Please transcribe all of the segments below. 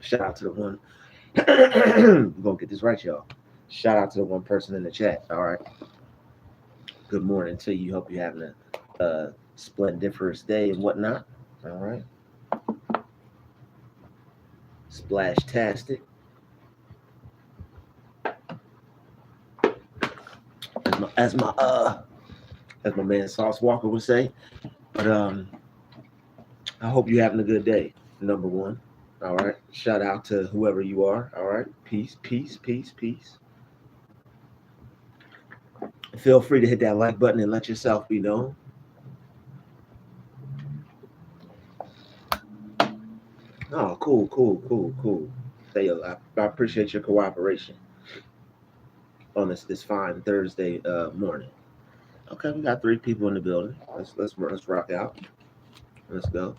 Shout out to the one. We're gonna get this right, y'all. Shout out to the one person in the chat. All right. Good morning to you. Hope you're having a splendiferous day and whatnot. All right. Splash-tastic. As my man Sauce Walker would say. But I hope you're having a good day. Number one. All right. Shout out to whoever you are. All right. Peace, peace, peace, peace. Feel free to hit that like button and let yourself be known. Oh, cool, cool, cool, cool. I appreciate your cooperation on this fine Thursday morning. Okay, we got three people in the building. Let's rock out. Let's go.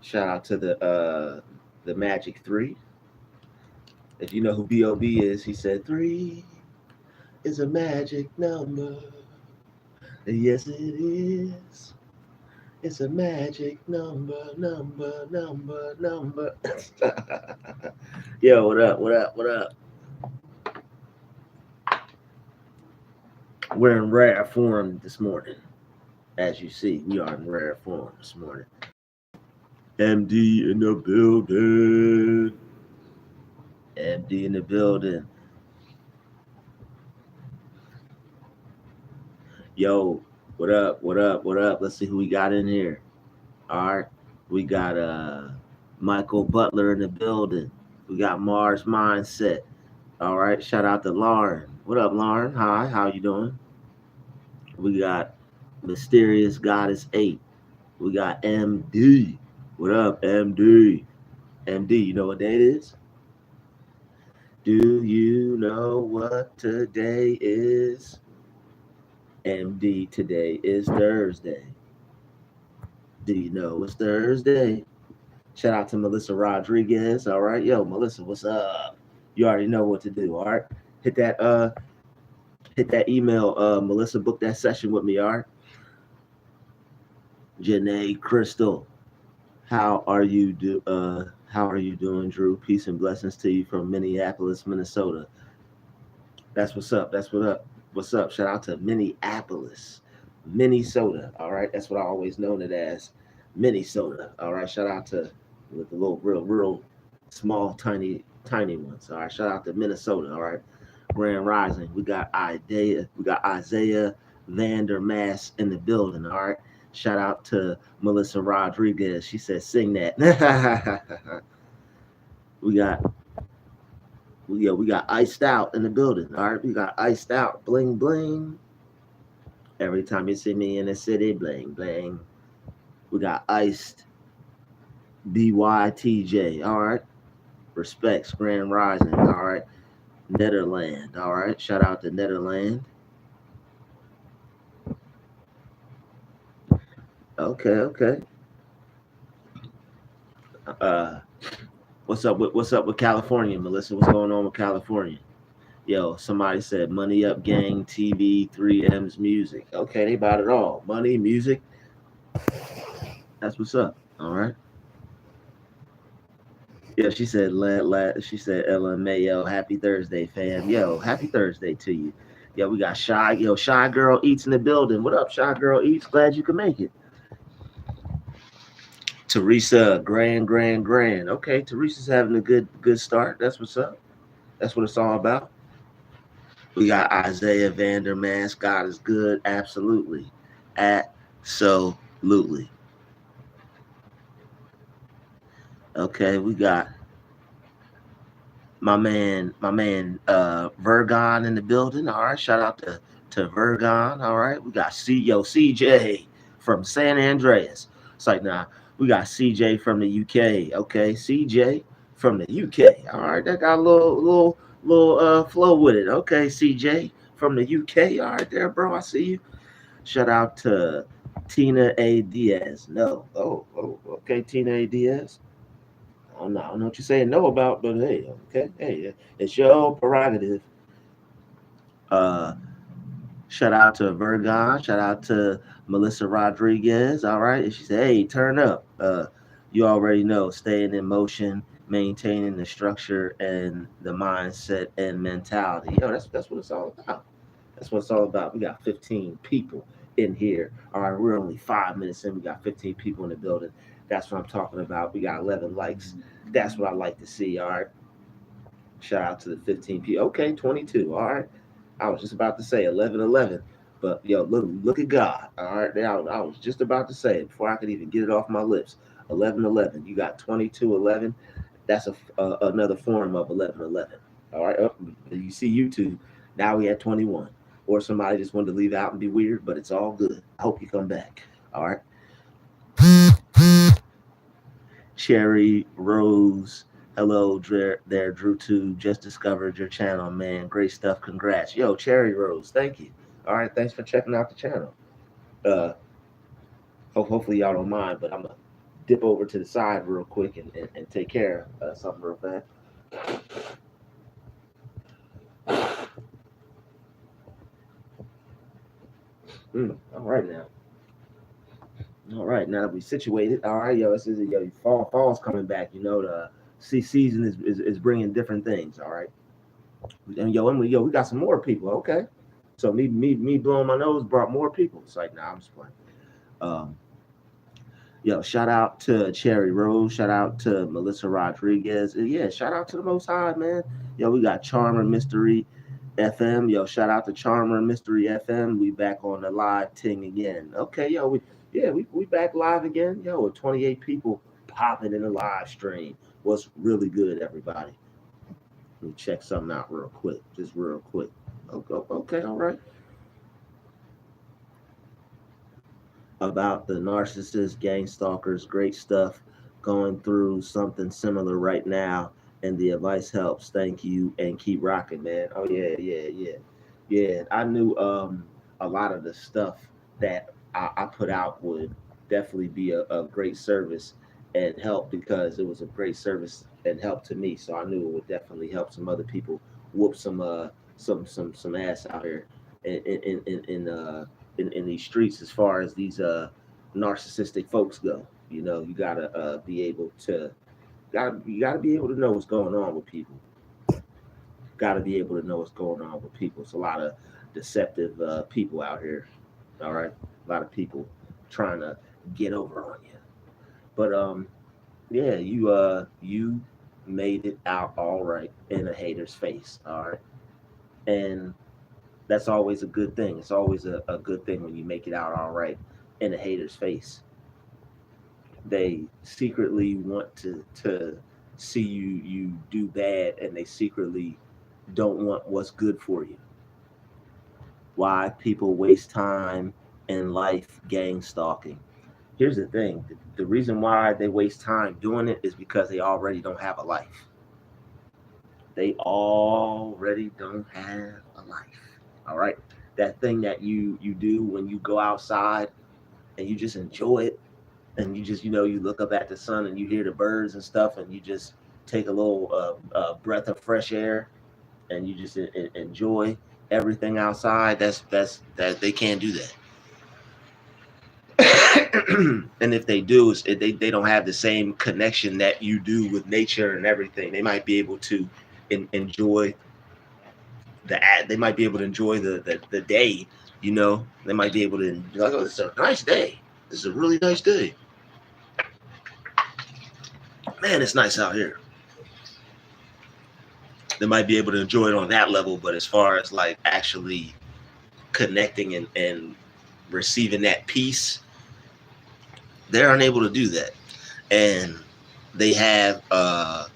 Shout out to the Magic Three. If you know who B.O.B. is, he said three is a magic number. Yes, it is. It's a magic number. Yo, what up? What up? What up? We're in rare form this morning. As you see, we are in rare form this morning. MD in the building. MD in the building. Yo, what up? What up? What up? Let's see who we got in here. All right. We got Michael Butler in the building. We got Mars Mindset. All right. Shout out to Lauren. What up, Lauren? Hi. How you doing? We got Mysterious Goddess 8. We got MD. What up, MD? MD, you know what day it is? Do you know what today is? MD, today is Thursday. Do you know it's Thursday? Shout out to Melissa Rodriguez. All right. Yo, Melissa, what's up? You already know what to do. All right. Hit that email, Melissa, book that session with me, all right? Janae Crystal. How are you doing, Drew? Peace and blessings to you from Minneapolis, Minnesota. That's what's up. That's what up. What's up? Shout out to Minneapolis, Minnesota. All right. That's what I always known it as. Minnesota. All right. Shout out to with the little real small, tiny ones. All right. Shout out to Minnesota. All right. Grand Rising. We got Isaiah Vandermass in the building. All right. Shout out to Melissa Rodriguez. She said, "Sing that." we got we got iced out in the building. All right. We got iced out. Bling bling. Every time you see me in the city, bling bling. We got iced BYTJ. All right. Respects Grand Rising. All right. Netherland. All right. Shout out to Netherland. Okay, okay. Uh, what's up with California, Melissa? What's going on with California? Yo, somebody said money up gang, TV, 3M's music. Okay, they bought it all. Money, music. That's what's up. All right. Yeah, she said LMAO, happy Thursday, fam. Yo, happy Thursday to you. Yo, we got Shy Girl Eats in the building. What up, Shy Girl Eats? Glad you can make it. Teresa, grand. Okay, Teresa's having a good start. That's what's up. That's what it's all about. We got Isaiah Vandermass. God is good. Absolutely. Absolutely. Okay, we got my man Virgon in the building. All right, shout out to Virgon. All right, we got CJ from San Andreas. It's like nah, we got CJ from the UK. Okay, CJ from the UK. All right, that got a little flow with it. Okay, CJ from the UK. All right, there, bro. I see you. Shout out to Tina A Diaz. No, okay, Tina A Diaz. I don't know what you're saying no about, but hey, okay, hey, it's your prerogative. Uh, Shout out to Virgon. Shout out to Melissa Rodriguez. All right, and she said, "Hey, turn up." You already know, staying in motion, maintaining the structure and the mindset and mentality. Yo, that's what it's all about. That's what it's all about. We got 15 people in here. All right, we're only 5 minutes in. We got 15 people in the building. That's what I'm talking about. We got 11 likes. That's what I like to see. All right. Shout out to the 15 people. Okay, 22. All right. I was just about to say 11, 11. But yo, look at God. All right. I was just about to say it before I could even get it off my lips. 11, 11. You got 22, 11. That's another form of 11, 11. All right. Oh, you see YouTube. Now we at 21. Or somebody just wanted to leave out and be weird, but it's all good. I hope you come back. All right. Cherry Rose. Hello there, Druuill. Just discovered your channel, man. Great stuff. Congrats. Yo, Cherry Rose. Thank you. All right. Thanks for checking out the channel. Uh, hopefully y'all don't mind, but I'm going to dip over to the side real quick and take care of something real fast. All right now. All right, now that we situated, all right, yo, fall's coming back. You know, the season is bringing different things. All right, and we got some more people. Okay, so me blowing my nose brought more people. It's like, nah, I'm just playing. Yo, shout out to Cherry Rose. Shout out to Melissa Rodriguez. Yeah, shout out to the Most High, man. Yo, we got Charmer Mystery FM. Yo, shout out to Charmer Mystery FM. We back on the live ting again. Okay, yo, we back live again. Yo, with 28 people popping in the live stream. What's really good, everybody? Let me check something out real quick. Just real quick. Okay, all right. About the narcissist, gang stalkers, great stuff. Going through something similar right now, and the advice helps. Thank you, and keep rocking, man. Oh yeah. I knew a lot of the stuff that I put out would definitely be a great service and help, because it was a great service and help to me. So I knew it would definitely help some other people whoop some ass out here in these streets, as far as these narcissistic folks go. You know, you gotta be able to be able to know what's going on with people. Gotta be able to know what's going on with people. It's a lot of deceptive people out here. All right, a lot of people trying to get over on you. But yeah, you made it out all right in a hater's face. All right, and that's always a good thing. It's always a good thing when you make it out all right in a hater's face. They secretly want to see you do bad, and they secretly don't want what's good for you. Why people waste time in life gang stalking? Here's the thing. The reason why they waste time doing it is because they already don't have a life. They already don't have a life. All right. That thing that you do when you go outside and you just enjoy it, and you just, you look up at the sun and you hear the birds and stuff, and you just take a little breath of fresh air, and you just enjoy everything outside. That they can't do that. And if they do, they don't have the same connection that you do with nature and everything. They might be able to enjoy they might be able to enjoy the day. They might be able to be like, oh, this is a nice day. This is a really nice day. Man, it's nice out here. They might be able to enjoy it on that level, but as far as like actually connecting and receiving that peace, they're unable to do that. And they have a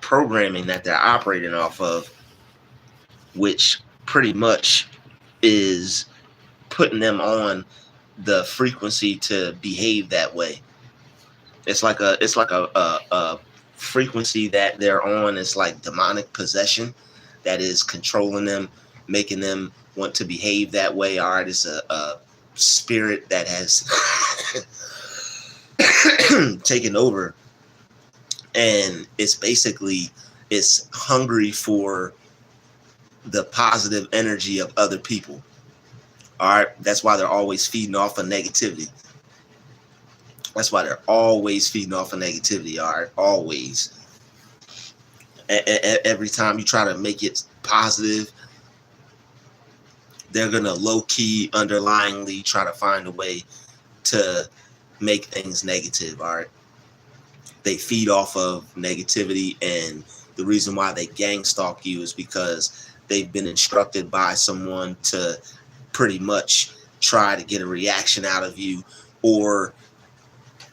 programming that they're operating off of, which pretty much is putting them on the frequency to behave that way. It's like a frequency that they're on. It's like demonic possession that is controlling them, making them want to behave that way. All right, it's a spirit that has taken over, and it's hungry for the positive energy of other people. All right, that's why they're always feeding off of negativity. That's why they're always feeding off of negativity. All right, always. Every time you try to make it positive, they're gonna low key, underlyingly try to find a way to make things negative. All right, they feed off of negativity, and the reason why they gang stalk you is because they've been instructed by someone to pretty much try to get a reaction out of you, or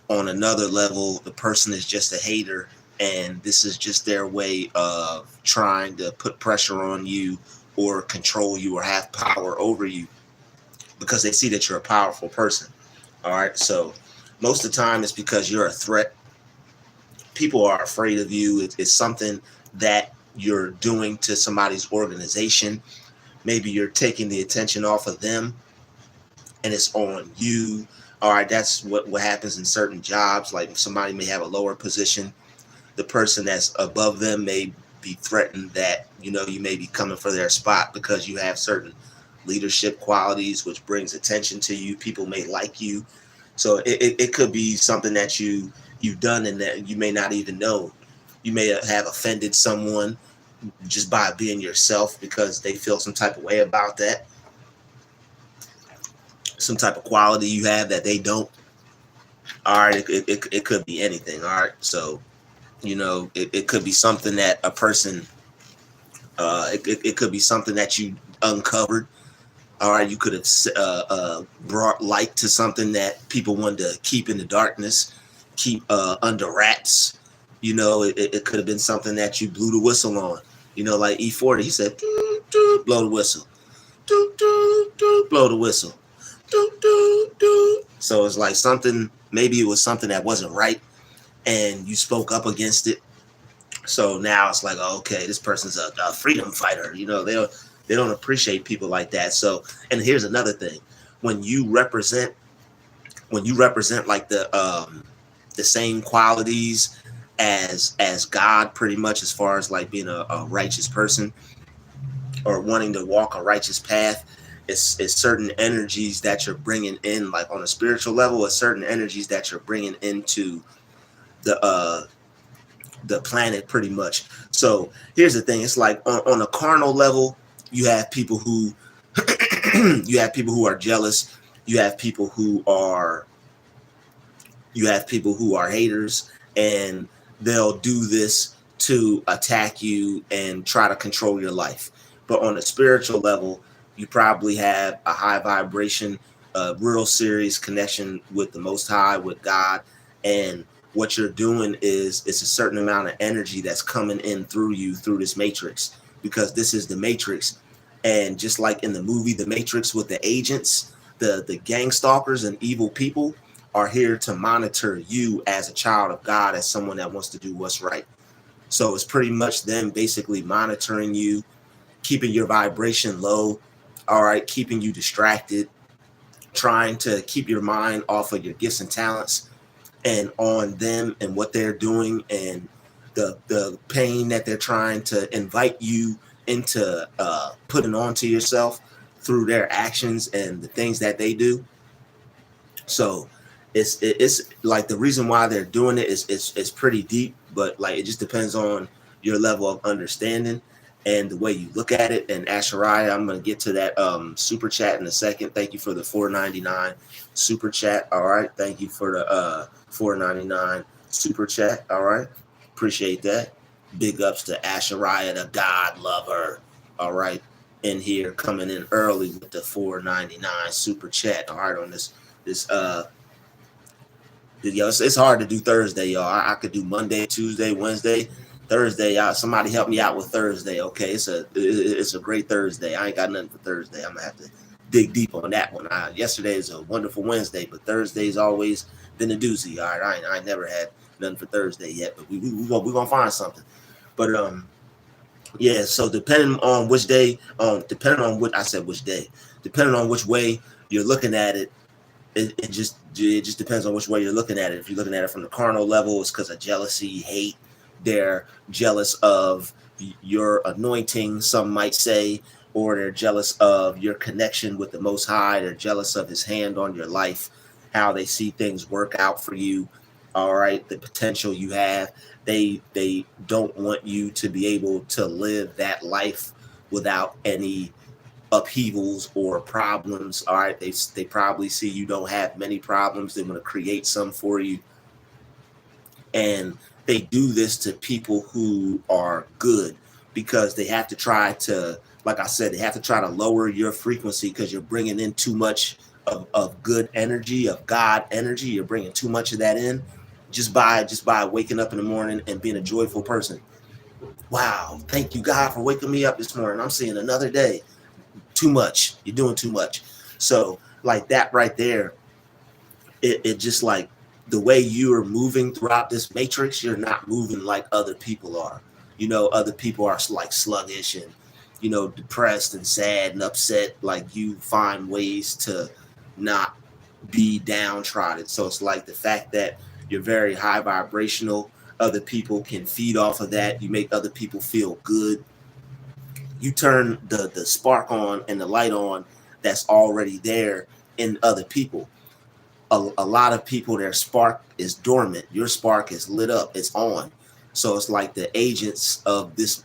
on another level, the person is just a hater, and this is just their way of trying to put pressure on you or control you or have power over you, because they see that you're a powerful person. All right, so most of the time it's because you're a threat. People are afraid of you. It's something that you're doing to somebody's organization. Maybe you're taking the attention off of them and it's on you. All right, that's what happens in certain jobs. Like somebody may have a lower position, the person that's above them may be threatened that, you know, you may be coming for their spot because you have certain leadership qualities, which brings attention to you. People may like you. So it could be something that you've done and that you may not even know. You may have offended someone just by being yourself because they feel some type of way about that. Some type of quality you have that they don't. All right, it could be anything. All right, so you know it could be something that a person. It could be something that you uncovered. All right, you could have brought light to something that people wanted to keep in the darkness, keep under wraps. You know, it could have been something that you blew the whistle on. You know, like E40, he said, doo, doo, blow the whistle, doo, doo, doo, blow the whistle, doo, doo, doo. So it's like something, maybe it was something that wasn't right, and you spoke up against it. So now it's like, oh, okay, this person's a freedom fighter. You know, they don't appreciate people like that. So, and here's another thing: when you represent like the same qualities as God, pretty much, as far as like being a righteous person or wanting to walk a righteous path, it's certain energies that you're bringing in, like on a spiritual level, it's certain energies that you're bringing into the planet, pretty much. So here's the thing: it's like on a carnal level, you have people who are jealous. You have people who are haters, and they'll do this to attack you and try to control your life. But on a spiritual level, you probably have a high vibration, a real serious connection with the Most High, with God, and what you're doing is it's a certain amount of energy that's coming in through you through this matrix, because this is the matrix. And just like in the movie The Matrix with the agents, the gang stalkers and evil people are here to monitor you as a child of God, as someone that wants to do what's right. So it's pretty much them basically monitoring you, keeping your vibration low, all right, keeping you distracted, trying to keep your mind off of your gifts and talents and on them and what they're doing, and the pain that they're trying to invite you into putting onto yourself through their actions and the things that they do. So it's like the reason why they're doing it is pretty deep, but like it just depends on your level of understanding and the way you look at it. And Ashariah, I'm gonna get to that super chat in a second. Thank you for the $4.99 super chat. All right, thank you for the $4.99 super chat. All right, appreciate that. Big ups to Ashariah, the God lover. All right, in here coming in early with the $4.99 super chat. All right, on this yo, it's hard to do Thursday, y'all. I could do Monday, Tuesday, Wednesday, Thursday. Somebody help me out with Thursday, okay? It's a great Thursday. I ain't got nothing for Thursday. I'm gonna have to dig deep on that one. Yesterday is a wonderful Wednesday, but Thursday's always been a doozy. All right, I ain't never had nothing for Thursday yet, but we gonna find something. But yeah. So depending on which day, depending on which way you're looking at it. It just depends on which way you're looking at it. If you're looking at it from the carnal level, it's because of jealousy, hate. They're jealous of your anointing, some might say, or they're jealous of your connection with the Most High. They're jealous of His hand on your life. how they see things work out for you. All right, the potential you have. They don't want you to be able to live that life without any upheavals or problems. All right, they probably see you don't have many problems. They want to create some for you, and they do this to people who are good because they have to try to, like I said, they have to try to lower your frequency because you're bringing in too much of good energy, of God energy. You're bringing too much of that in just by waking up in the morning and being a joyful person. Wow, thank you God for waking me up this morning. I'm seeing another day. Too much. You're doing too much. So like that right there, it just like the way you are moving throughout this matrix, you're not moving like other people are. You know, other people are like sluggish and, you know, depressed and sad and upset. Like you find ways to not be downtrodden. So it's like the fact that you're very high vibrational. Other people can feed off of that. You make other people feel good. You turn the spark on and the light on that's already there in other people. A lot of people, their spark is dormant. Your spark is lit up, it's on. So it's like the agents of this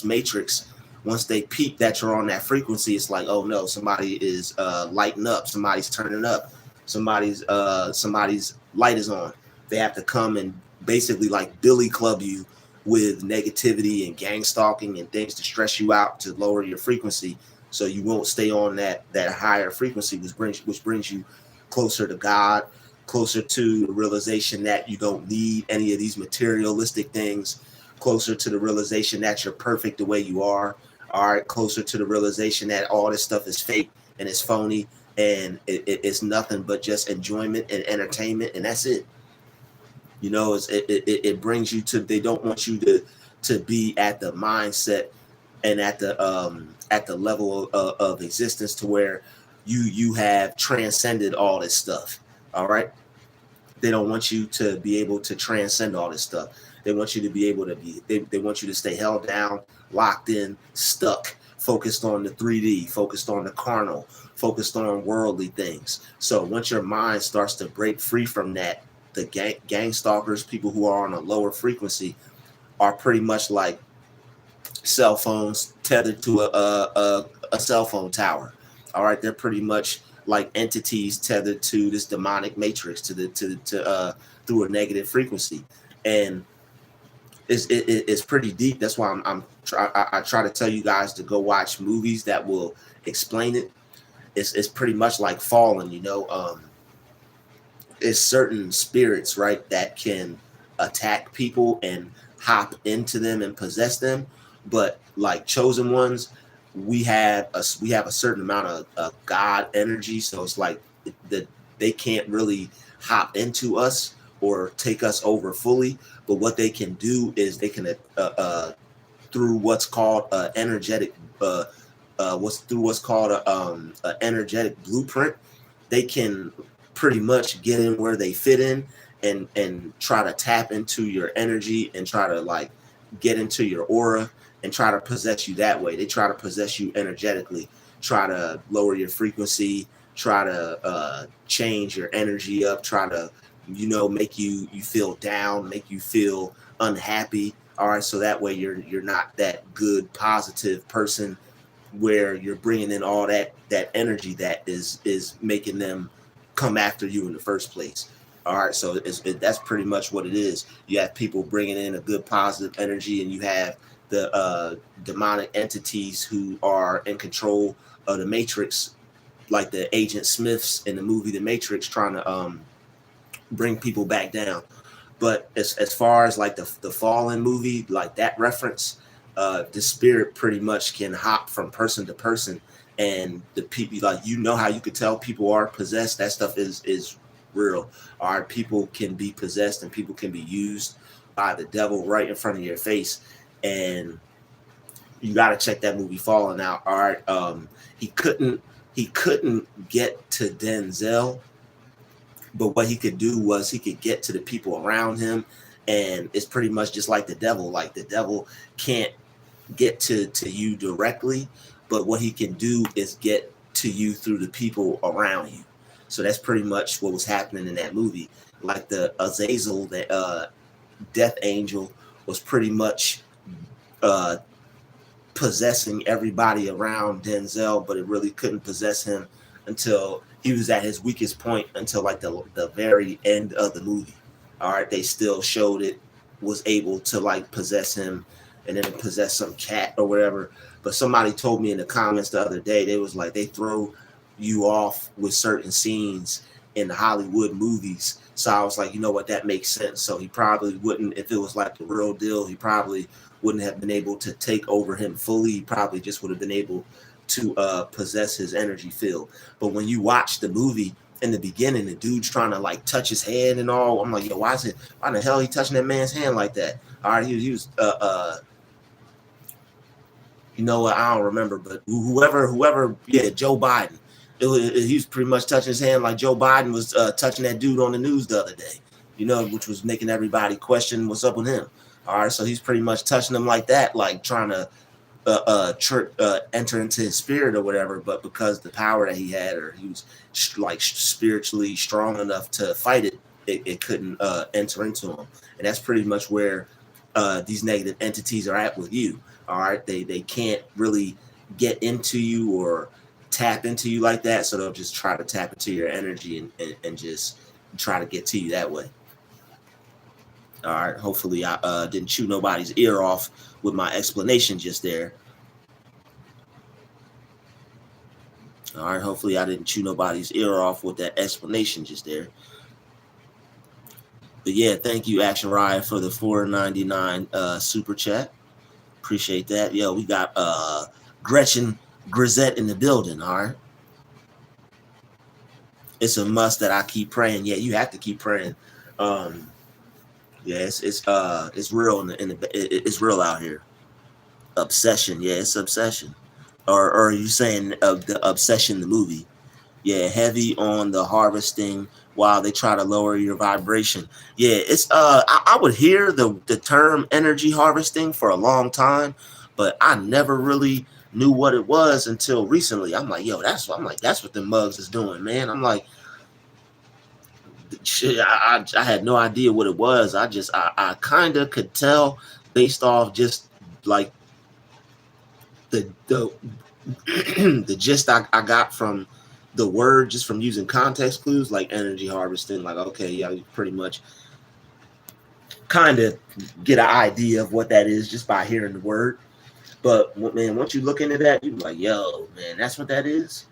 matrix, once they peep that you're on that frequency, it's like, oh no, somebody is lighting up, somebody's turning up, somebody's light is on. They have to come and basically like billy club you with negativity and gang stalking and things to stress you out to lower your frequency so you won't stay on that higher frequency, which brings you closer to God, closer to the realization that you don't need any of these materialistic things, closer to the realization that you're perfect the way you are. All right, closer to the realization that all this stuff is fake and it's phony and it's nothing but just enjoyment and entertainment, and that's it. You know, it brings you to. They don't want you to be at the mindset and at the level of existence to where you have transcended all this stuff. All right, they don't want you to be able to transcend all this stuff. They want you to be able to be. They want you to stay held down, locked in, stuck, focused on the 3D, focused on the carnal, focused on worldly things. So once your mind starts to break free from that, the gang stalkers, people who are on a lower frequency, are pretty much like cell phones tethered to a cell phone tower. All right, they're pretty much like entities tethered to this demonic matrix to through a negative frequency, and it's pretty deep. That's why I try to tell you guys to go watch movies that will explain it. It's pretty much like Fallen, you know. It's certain spirits, right, that can attack people and hop into them and possess them, but like chosen ones, we have a certain amount of God energy, so it's like the they can't really hop into us or take us over fully, but what they can do is they can through what's called energetic what's called a energetic blueprint, they can pretty much get in where they fit in and try to tap into your energy and try to like get into your aura and try to possess you that way. They try to possess you energetically, try to lower your frequency, try to change your energy up, try to, you know, make you feel down, make you feel unhappy. All right, so that way you're not that good positive person where you're bringing in all that energy that is making them come after you in the first place. All right, so that's pretty much what it is. You have people bringing in a good positive energy, and you have the demonic entities who are in control of the Matrix, like the Agent Smiths in the movie The Matrix, trying to bring people back down. But as far as like the Fallen movie, like that reference, the spirit pretty much can hop from person to person, and the people, like, you know how you could tell people are possessed. That stuff is real. All right, people can be possessed and people can be used by the devil right in front of your face, and you got to check that movie Fallen out. All right, he couldn't get to Denzel, but what he could do was he could get to the people around him, and it's pretty much just like the devil. Like the devil can't get to you directly, but what he can do is get to you through the people around you. So that's pretty much what was happening in that movie. Like the Azazel, the Death Angel, was pretty much uh, possessing everybody around Denzel, but it really couldn't possess him until he was at his weakest point, until like the very end of the movie. All right, they still showed it was able to like possess him, and then it possessed some cat or whatever. But somebody told me in the comments the other day, they was like, they throw you off with certain scenes in the Hollywood movies. So I was like, you know what, that makes sense. So he probably wouldn't, if it was like the real deal, he probably wouldn't have been able to take over him fully. He probably just would have been able to possess his energy field. But when you watch the movie in the beginning, the dude's trying to like touch his hand and all. I'm like, yo, why the hell he touching that man's hand like that? All right, he was you know what, I don't remember, but whoever, yeah, Joe Biden. He was pretty much touching his hand like Joe Biden was touching that dude on the news the other day, you know, which was making everybody question what's up with him. All right, so he's pretty much touching him like that, like trying to enter into his spirit or whatever. But because the power that he had, or he was like spiritually strong enough to fight it, it couldn't enter into him. And that's pretty much where these negative entities are at with you. All right, they can't really get into you or tap into you like that, so they'll just try to tap into your energy and just try to get to you that way. All right, hopefully I didn't chew nobody's ear off with my explanation just there. All right, hopefully I didn't chew nobody's ear off with that explanation just there. But yeah, thank you, Action Riot, for the $4.99 super chat. Appreciate that. Yo, we got Gretchen Grisette in the building. All right, it's a must that I keep praying. Yeah, you have to keep praying. Yeah, it's real it's real out here. Obsession, yeah, it's obsession. Or are you saying the Obsession, the movie? Yeah, heavy on the harvesting while they try to lower your vibration. Yeah, it's I would hear the term energy harvesting for a long time, but I never really knew what it was until recently. I'm like, yo, that's what the mugs is doing, man. I'm like, shit, I had no idea what it was. I kind of could tell based off just like the the gist I got from the word, just from using context clues like energy harvesting. Like, okay, yeah, you pretty much kind of get an idea of what that is just by hearing the word. But man, once you look into that, you're like, yo, man, that's what that is.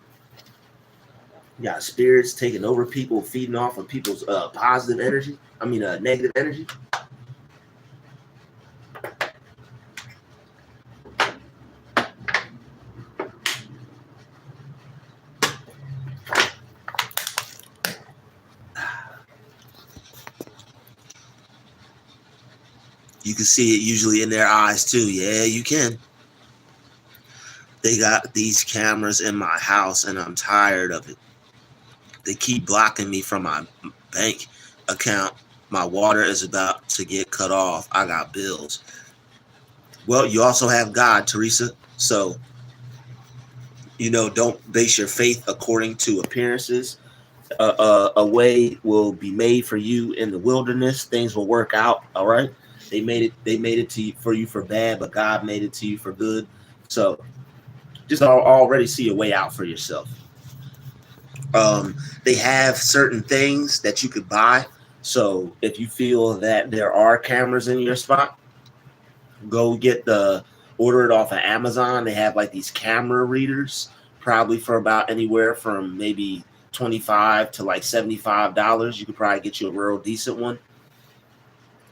You got spirits taking over people, feeding off of people's positive energy. I mean, negative energy. You can see it usually in their eyes too. Yeah, you can. They got these cameras in my house and I'm tired of it. They keep blocking me from my bank account. My water is about to get cut off. I got bills. Well, you also have God, Teresa. So, you know, don't base your faith according to appearances. A way will be made for you in the wilderness. Things will work out. All right. They made it to you for you for bad, but God made it to you for good. So just already see a way out for yourself. They have certain things that you could buy. So if you feel that there are cameras in your spot, go order it off of Amazon. They have like these camera readers, probably for about anywhere from maybe $25 to like $75. You could probably get you a real decent one.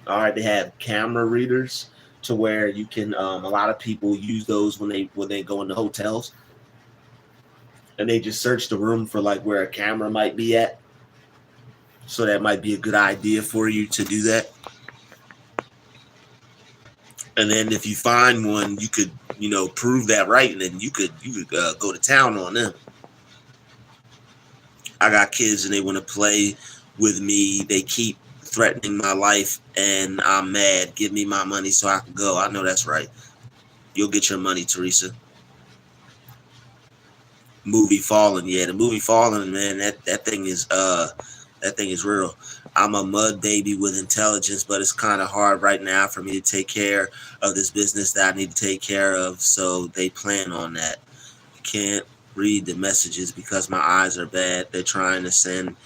All right, they have camera readers to where you can. A lot of people use those when they go into hotels, and they just search the room for like where a camera might be at. So that might be a good idea for you to do that. And then if you find one, you could, you know, prove that right, and then you could go to town on them. I got kids and they want to play with me. They keep threatening my life, and I'm mad. Give me my money so I can go. I know that's right. You'll get your money, Teresa. Movie Fallen, yeah, the movie Fallen, man, that thing is real. I'm a mud baby with intelligence, but it's kind of hard right now for me to take care of this business that I need to take care of. So they plan on that. Can't read the messages because my eyes are bad. They're trying to send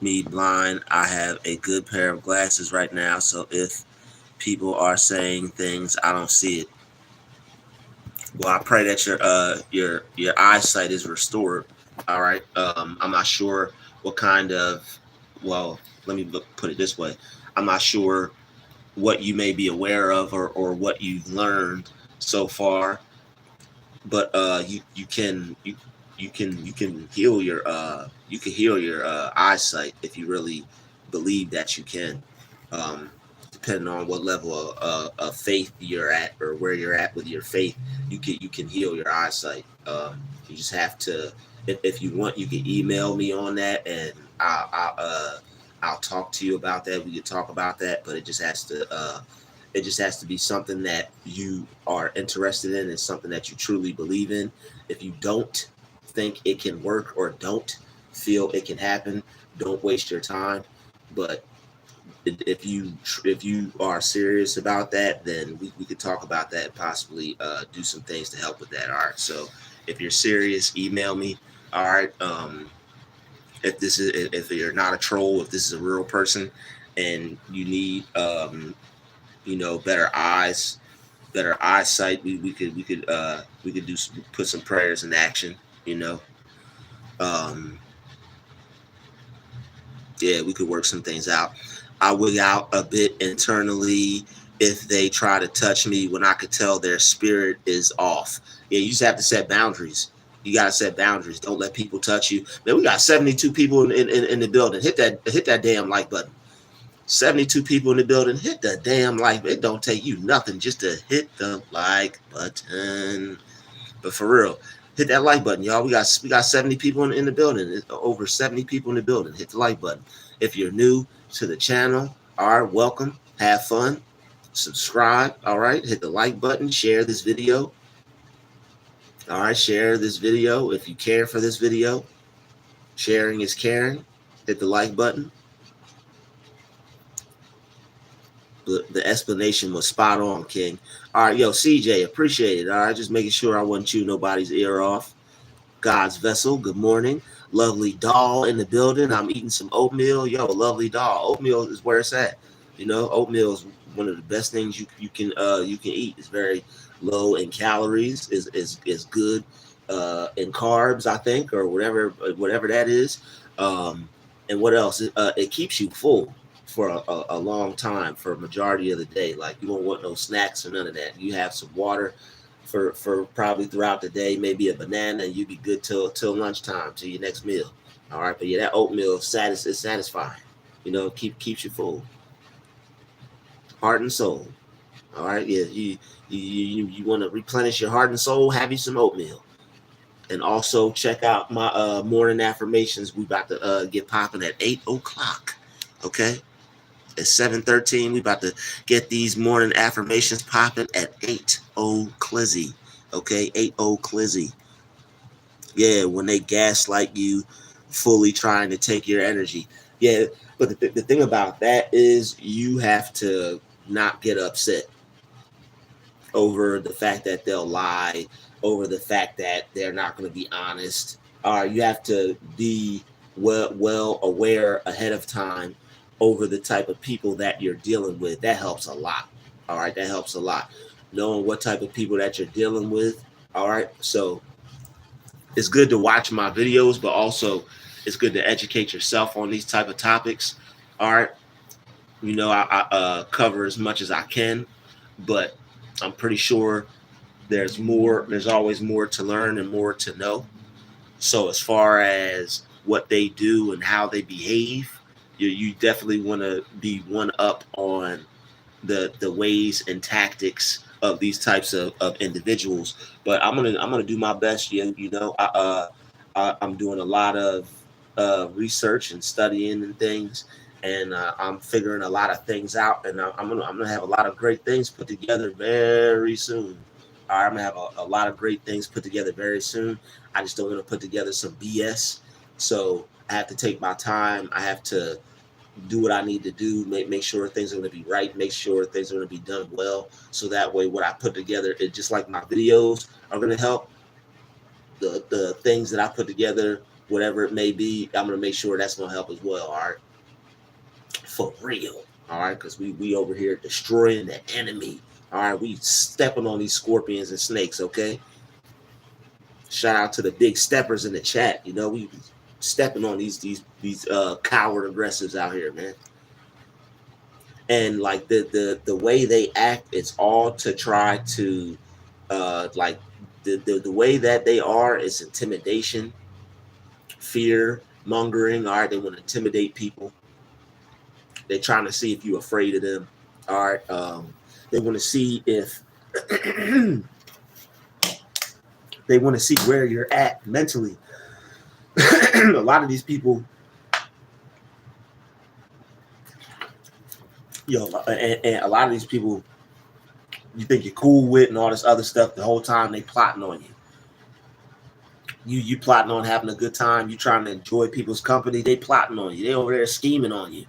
me blind. I have a good pair of glasses right now, so if people are saying things, I don't see it. Well, I pray that your eyesight is restored. All right. I'm not sure what kind of. Well, let me put it this way. I'm not sure what you may be aware of or what you've learned so far, but you can heal your eyesight if you really believe that you can. Um, Depending on what level of faith you're at or where you're at with your faith, you can heal your eyesight. You just have to, if you want, you can email me on that, and I'll talk to you about that. We can talk about that, but it just has to be something that you are interested in and something that you truly believe in. If you don't think it can work or don't feel it can happen, don't waste your time. But if you are serious about that, then we could talk about that and possibly do some things to help with that. All right. So if you're serious, email me. All right. If you're not a troll, if this is a real person, and you need better eyes, better eyesight, we could put some prayers in action. You know, um, yeah, we could work some things out. I wig out a bit internally if they try to touch me when I could tell their spirit is off. Yeah, you just have to set boundaries. You gotta set boundaries. Don't let people touch you. Man, we got 72 people in the building. Hit that damn like button. 72 people in the building. Hit the damn like. It don't take you nothing just to hit the like button. But for real, hit that like button, y'all. We got 70 people in the building. It's over 70 people in the building. Hit the like button. If you're new to the channel, all right, welcome. Have fun. Subscribe. All right. Hit the like button. Share this video. All right. Share this video. If you care for this video, sharing is caring. Hit the like button. The explanation was spot on, King. All right, yo, CJ, appreciate it. All right, just making sure I wasn't chewing nobody's ear off. God's vessel, good morning. Lovely doll in the building. I'm eating some oatmeal. Yo, lovely doll. Oatmeal is where it's at. Oatmeal is one of the best things you can eat. It's very low in calories. Is good in carbs, I think, or whatever that is. And what else? It keeps you full for a long time, for a majority of the day. Like, you don't want no snacks or none of that. You have some water for probably throughout the day, maybe a banana, and you be good till lunchtime, till your next meal. All right, but yeah, that oatmeal is satisfying. Keeps you full, heart and soul. All right, yeah, you want to replenish your heart and soul, have you some oatmeal. And also check out my morning affirmations. We about to get popping at 8 o'clock. Okay, at 7:13. We about to get these morning affirmations popping at 8 o'clock. Okay, 8 o'clock. Yeah, when they gaslight you, fully trying to take your energy. Yeah, but the thing about that is you have to not get upset over the fact that they'll lie, over the fact that they're not going to be honest. You have to be well aware ahead of time over the type of people that you're dealing with. That helps a lot. All right, that helps a lot. Knowing what type of people that you're dealing with. All right, so it's good to watch my videos, but also it's good to educate yourself on these type of topics. All right, I cover as much as I can, but I'm pretty sure there's more. There's always more to learn and more to know. So as far as what they do and how they behave, you definitely want to be one up on the ways and tactics of these types of individuals. But I'm gonna do my best. I'm doing a lot of research and studying and things, and I'm figuring a lot of things out. And I'm gonna have a lot of great things put together very soon. All right, I'm gonna have a lot of great things put together very soon. I just don't want to put together some BS. So I have to take my time. I have to do what I need to do, make sure things are going to be right, make sure things are going to be done well. So that way, what I put together, it just like my videos are going to help. The things that I put together, whatever it may be, I'm going to make sure that's going to help as well. All right, for real. All right, because we over here destroying the enemy. All right, we stepping on these scorpions and snakes. Okay. Shout out to the big steppers in the chat. You know, we stepping on these coward aggressives out here, man. And like the way they act, it's all to try to like the way that they are is intimidation, fear mongering. All right, they want to intimidate people. They're trying to see if you're afraid of them. All right, they want to see if they want to see where you're at mentally. A lot of these people, and a lot of these people you think you're cool with and all this other stuff, the whole time they plotting on you. You plotting on having a good time, you trying to enjoy people's company, they plotting on you. They over there scheming on you.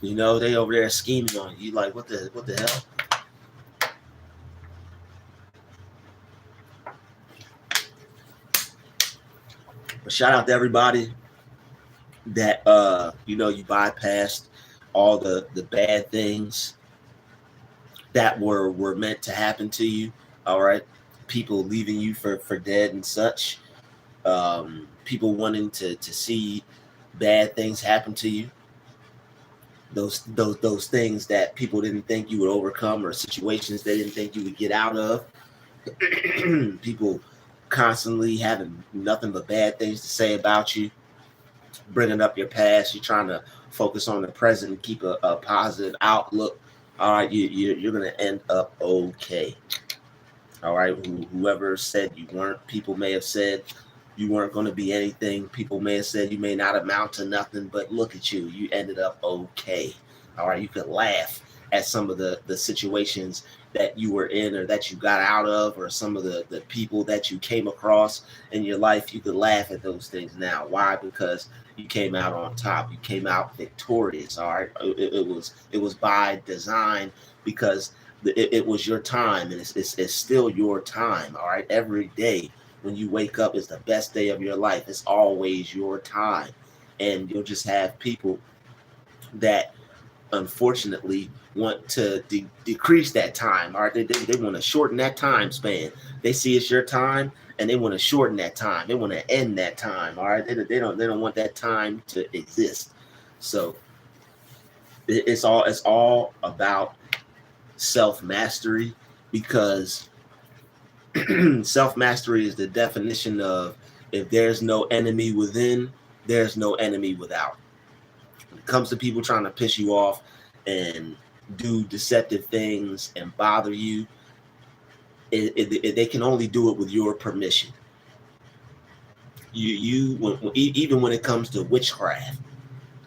You know, they over there scheming on you. You like, what the hell? But shout out to everybody that you know, you bypassed all the bad things that were meant to happen to you. All right, people leaving you for dead and such. People wanting to see bad things happen to you. Those things that people didn't think you would overcome, or situations they didn't think you would get out of. People constantly having nothing but bad things to say about you, bringing up your past. You're trying to focus on the present and keep a positive outlook. All right, you're going to end up okay. All right, whoever said you weren't, people may have said you weren't going to be anything. People may have said you may not amount to nothing, but look at you. You ended up okay. All right, you could laugh at some of the situations that you were in or that you got out of, or some of the people that you came across in your life. You could laugh at those things now. Why? Because you came out on top. You came out victorious. All right, it was by design, because it was your time, and it's still your time. All right, every day when you wake up is the best day of your life. It's always your time, and you'll just have people that unfortunately want to decrease that time. All right, they want to shorten that time span. They see it's your time, and they want to shorten that time. They want to end that time. All right, they don't want that time to exist. So it's all about self-mastery, because self-mastery is the definition of, if there's no enemy within, there's no enemy without. When it comes to people trying to piss you off and do deceptive things and bother you, they can only do it with your permission. Even when it comes to witchcraft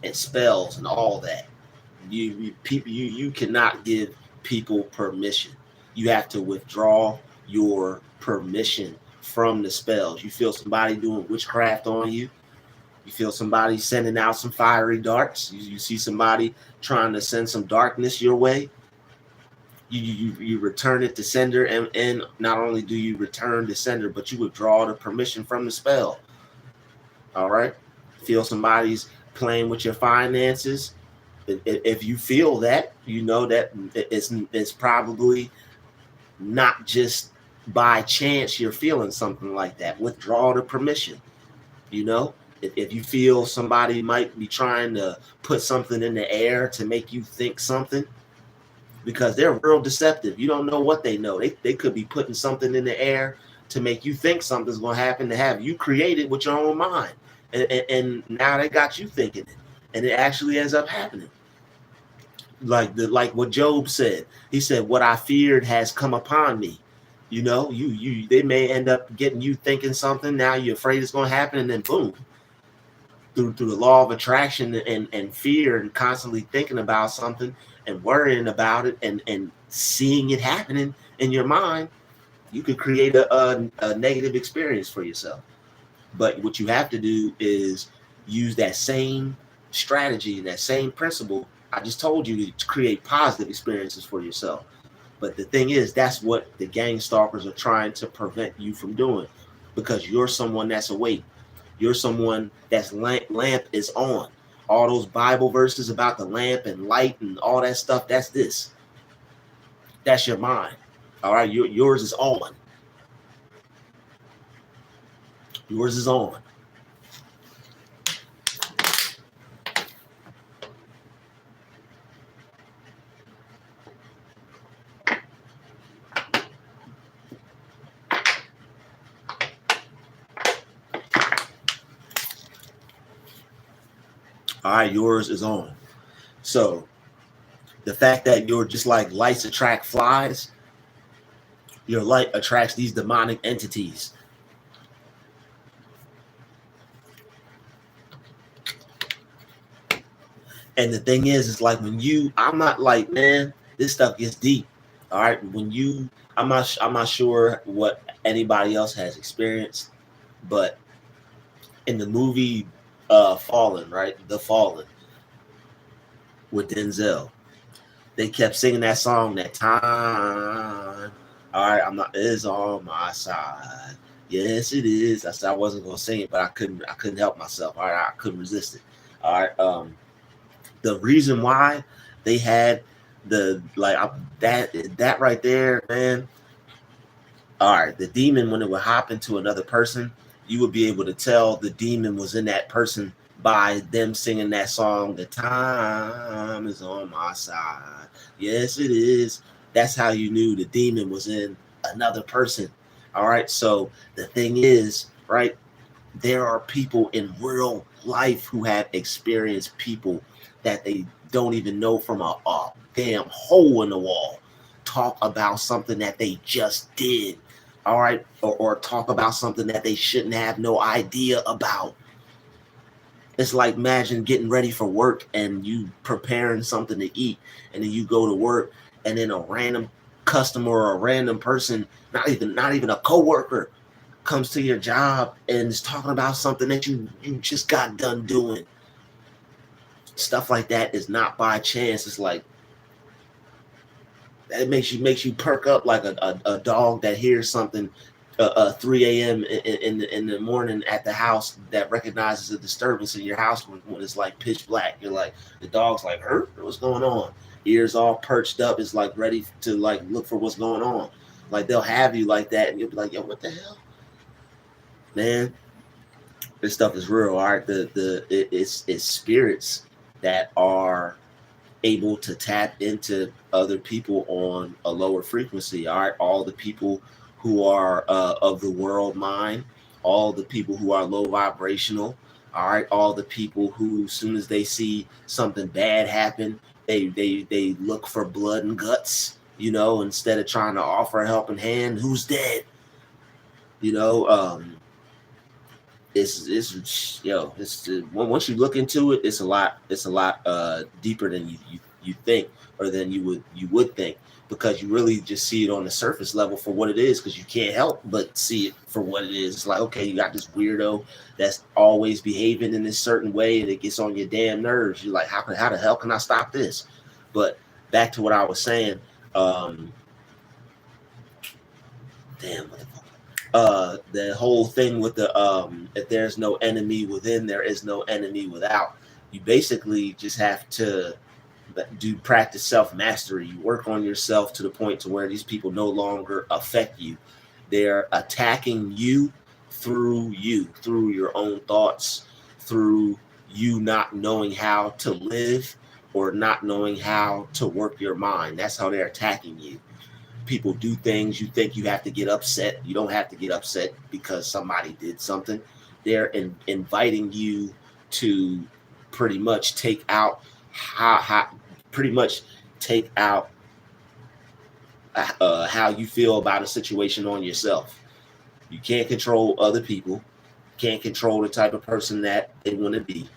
and spells and all that, you cannot give people permission. You have to withdraw your permission from the spells. You feel somebody doing witchcraft on you, you feel somebody sending out some fiery darts, you see somebody trying to send some darkness your way, you return it to sender, and not only do you return the sender, but you withdraw the permission from the spell. All right, feel somebody's playing with your finances. If you feel that, you know that it's probably not just by chance you're feeling something like that. Withdraw the permission. You know, if you feel somebody might be trying to put something in the air to make you think something, because they're real deceptive. You don't know what they know. They could be putting something in the air to make you think something's going to happen, to have you created with your own mind. And now they got you thinking it, and it actually ends up happening. Like what Job said. He said, "What I feared has come upon me." You know, they may end up getting you thinking something. Now you're afraid it's going to happen, and then boom, through the law of attraction and fear and constantly thinking about something and worrying about it and seeing it happening in your mind, you could create a negative experience for yourself. But what you have to do is use that same strategy, that same principle I just told you, to create positive experiences for yourself. But the thing is, that's what the gang stalkers are trying to prevent you from doing, because you're someone that's awake. You're someone that's lamp is on. All those Bible verses about the lamp and light and all that stuff, that's this. That's your mind. All right, yours is on. Yours is on. All right, yours is on. So the fact that you're just like lights attract flies, your light attracts these demonic entities. And the thing is, it's like when I'm not like, man, this stuff gets deep. All right, I'm not sure what anybody else has experienced, but in the movie Fallen, right, The Fallen with Denzel, they kept singing that song, that time. All right, I'm not is on my side. Yes, it is. I said I wasn't gonna sing it, but I couldn't help myself. All right, I couldn't resist it. All right, the reason why they had that right there, man. All right, the demon, when it would hop into another person, you would be able to tell the demon was in that person by them singing that song. The time is on my side. Yes, it is. That's how you knew the demon was in another person. All right. So the thing is, right, there are people in real life who have experienced people that they don't even know from a damn hole in the wall talk about something that they just did. All right, or talk about something that they shouldn't have no idea about. It's like, imagine getting ready for work and you preparing something to eat, and then you go to work, and then a random customer or a random person, not even a coworker, comes to your job and is talking about something that you just got done doing. Stuff like that is not by chance. It's like that makes you perk up like a dog that hears something 3 a.m. In the morning at the house, that recognizes a disturbance in your house when it's like pitch black. You're like, the dog's like, what's going on? Ears all perched up, is like ready to like look for what's going on. Like they'll have you like that, and you'll be like, yo, what the hell, man? This stuff is real. All right, it's spirits that are able to tap into other people on a lower frequency. All right, all the people who are of the world mind, all the people who are low vibrational. All right, all the people who, as soon as they see something bad happen, they look for blood and guts. Instead of trying to offer a helping hand, who's dead? You know, once you look into it, it's a lot deeper than you think, or than you would think, because you really just see it on the surface level for what it is, because you can't help but see it for what it is. It's like, okay, you got this weirdo that's always behaving in this certain way, and it gets on your damn nerves. You're like, how the hell can I stop this? But back to what I was saying, damn, the whole thing with the if there's no enemy within, there is no enemy without. You basically just have to practice self-mastery. You work on yourself to the point to where these people no longer affect you. They're attacking you through your own thoughts, through you not knowing how to live or not knowing how to work your mind. That's how they're attacking you. People do things, you think you have to get upset. You don't have to get upset because somebody did something. They're inviting you to pretty much take out how how you feel about a situation on yourself. You can't control other people, can't control the type of person that they want to be.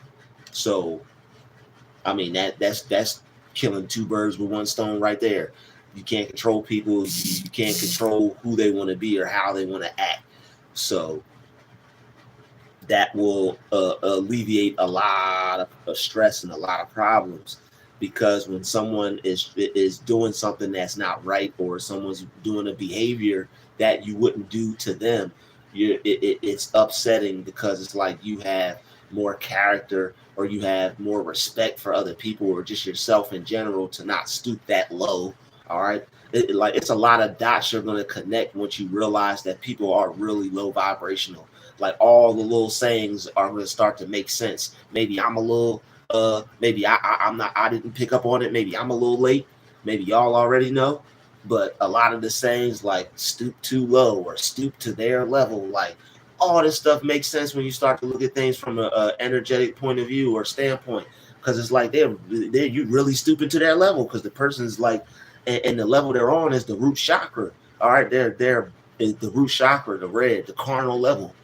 So, I mean, that's killing two birds with one stone right there. You can't control people. You can't control who they want to be or how they want to act. So that will alleviate a lot of stress and a lot of problems, because when someone is doing something that's not right, or someone's doing a behavior that you wouldn't do to them, it's upsetting, because it's like you have more character, or you have more respect for other people, or just yourself in general, to not stoop that low. All right. It's a lot of dots you're going to connect once you realize that people are really low vibrational. Like, all the little sayings are going to start to make sense. Maybe I'm a little maybe I'm not, I didn't pick up on it, maybe I'm a little late, maybe y'all already know, but a lot of the sayings, like stoop too low or stoop to their level, like all this stuff makes sense when you start to look at things from a energetic point of view or standpoint, because it's like they're you really stooping to their level, because the person's like, and the level they're on is the root chakra. All right, they're the root chakra, the red, the carnal level.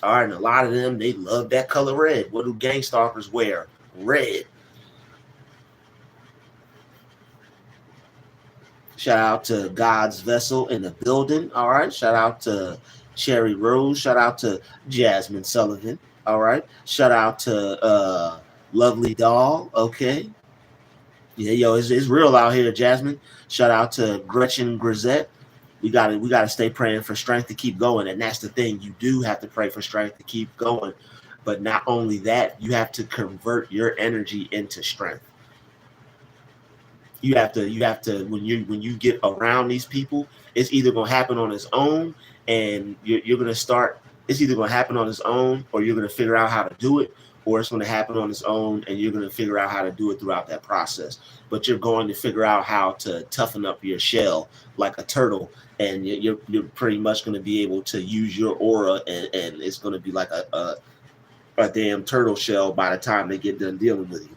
All right, and a lot of them, they love that color red. What do gangstalkers wear? Red. Shout out to God's Vessel in the building. All right. Shout out to Cherry Rose. Shout out to Jasmine Sullivan. All right. Shout out to Lovely Doll. Okay. Yeah, yo, it's real out here, Jasmine. Shout out to Gretchen Grisette. We gotta stay praying for strength to keep going. And that's the thing. You do have to pray for strength to keep going. But not only that, you have to convert your energy into strength. You have to when you get around these people, it's either gonna happen on its own, and you're gonna start. It's either gonna happen on its own, or you're gonna figure out how to do it, or it's gonna happen on its own, and you're gonna figure out how to do it throughout that process. But you're going to figure out how to toughen up your shell like a turtle, and you're pretty much gonna be able to use your aura, and it's gonna be like a damn turtle shell by the time they get done dealing with you.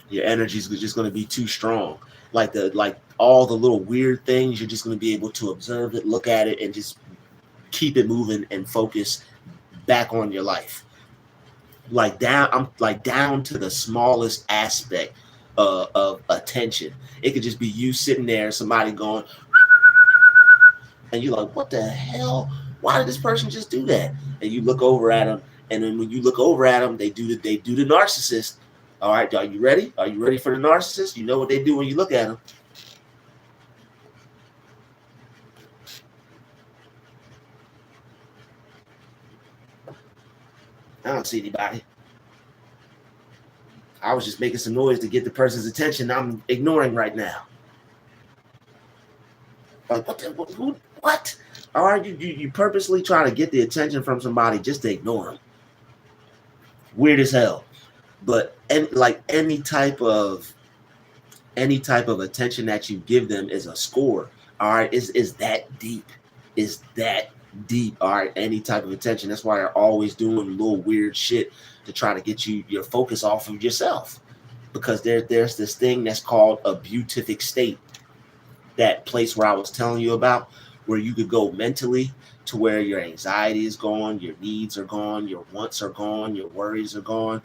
Your energy is just going to be too strong. Like all the little weird things, you're just going to be able to observe it, look at it, and just keep it moving and focus back on your life. I'm like down to the smallest aspect of attention. It could just be you sitting there, somebody going, and you're like, what the hell? Why did this person just do that? And you look over at them, and then when you look over at them, they do the narcissist. All right, are you ready? Are you ready for the narcissist? You know what they do when you look at them. I don't see anybody. I was just making some noise to get the person's attention I'm ignoring right now. Like, what? All right, you purposely trying to get the attention from somebody just to ignore them. Weird as hell. But like any type of attention that you give them is a score. All right, is that deep? Is that deep? All right, any type of attention. That's why they're always doing little weird shit to try to get your focus off of yourself, because there's this thing that's called a beatific state, that place where I was telling you about, where you could go mentally to where your anxiety is gone, your needs are gone, your wants are gone, your worries are gone.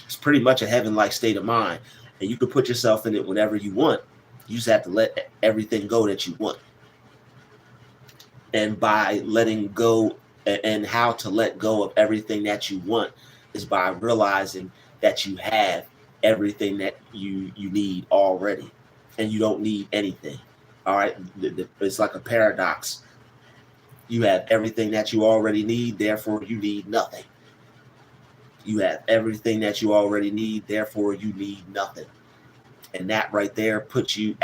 It's pretty much a heaven-like state of mind, and you can put yourself in it whenever you want. You just have to let everything go that you want. And by letting go, and how to let go of everything that you want, is by realizing that you have everything that you need already, and you don't need anything. All right, it's like a paradox. You have everything that you already need, therefore you need nothing. You have everything that you already need, therefore you need nothing. And that right there puts you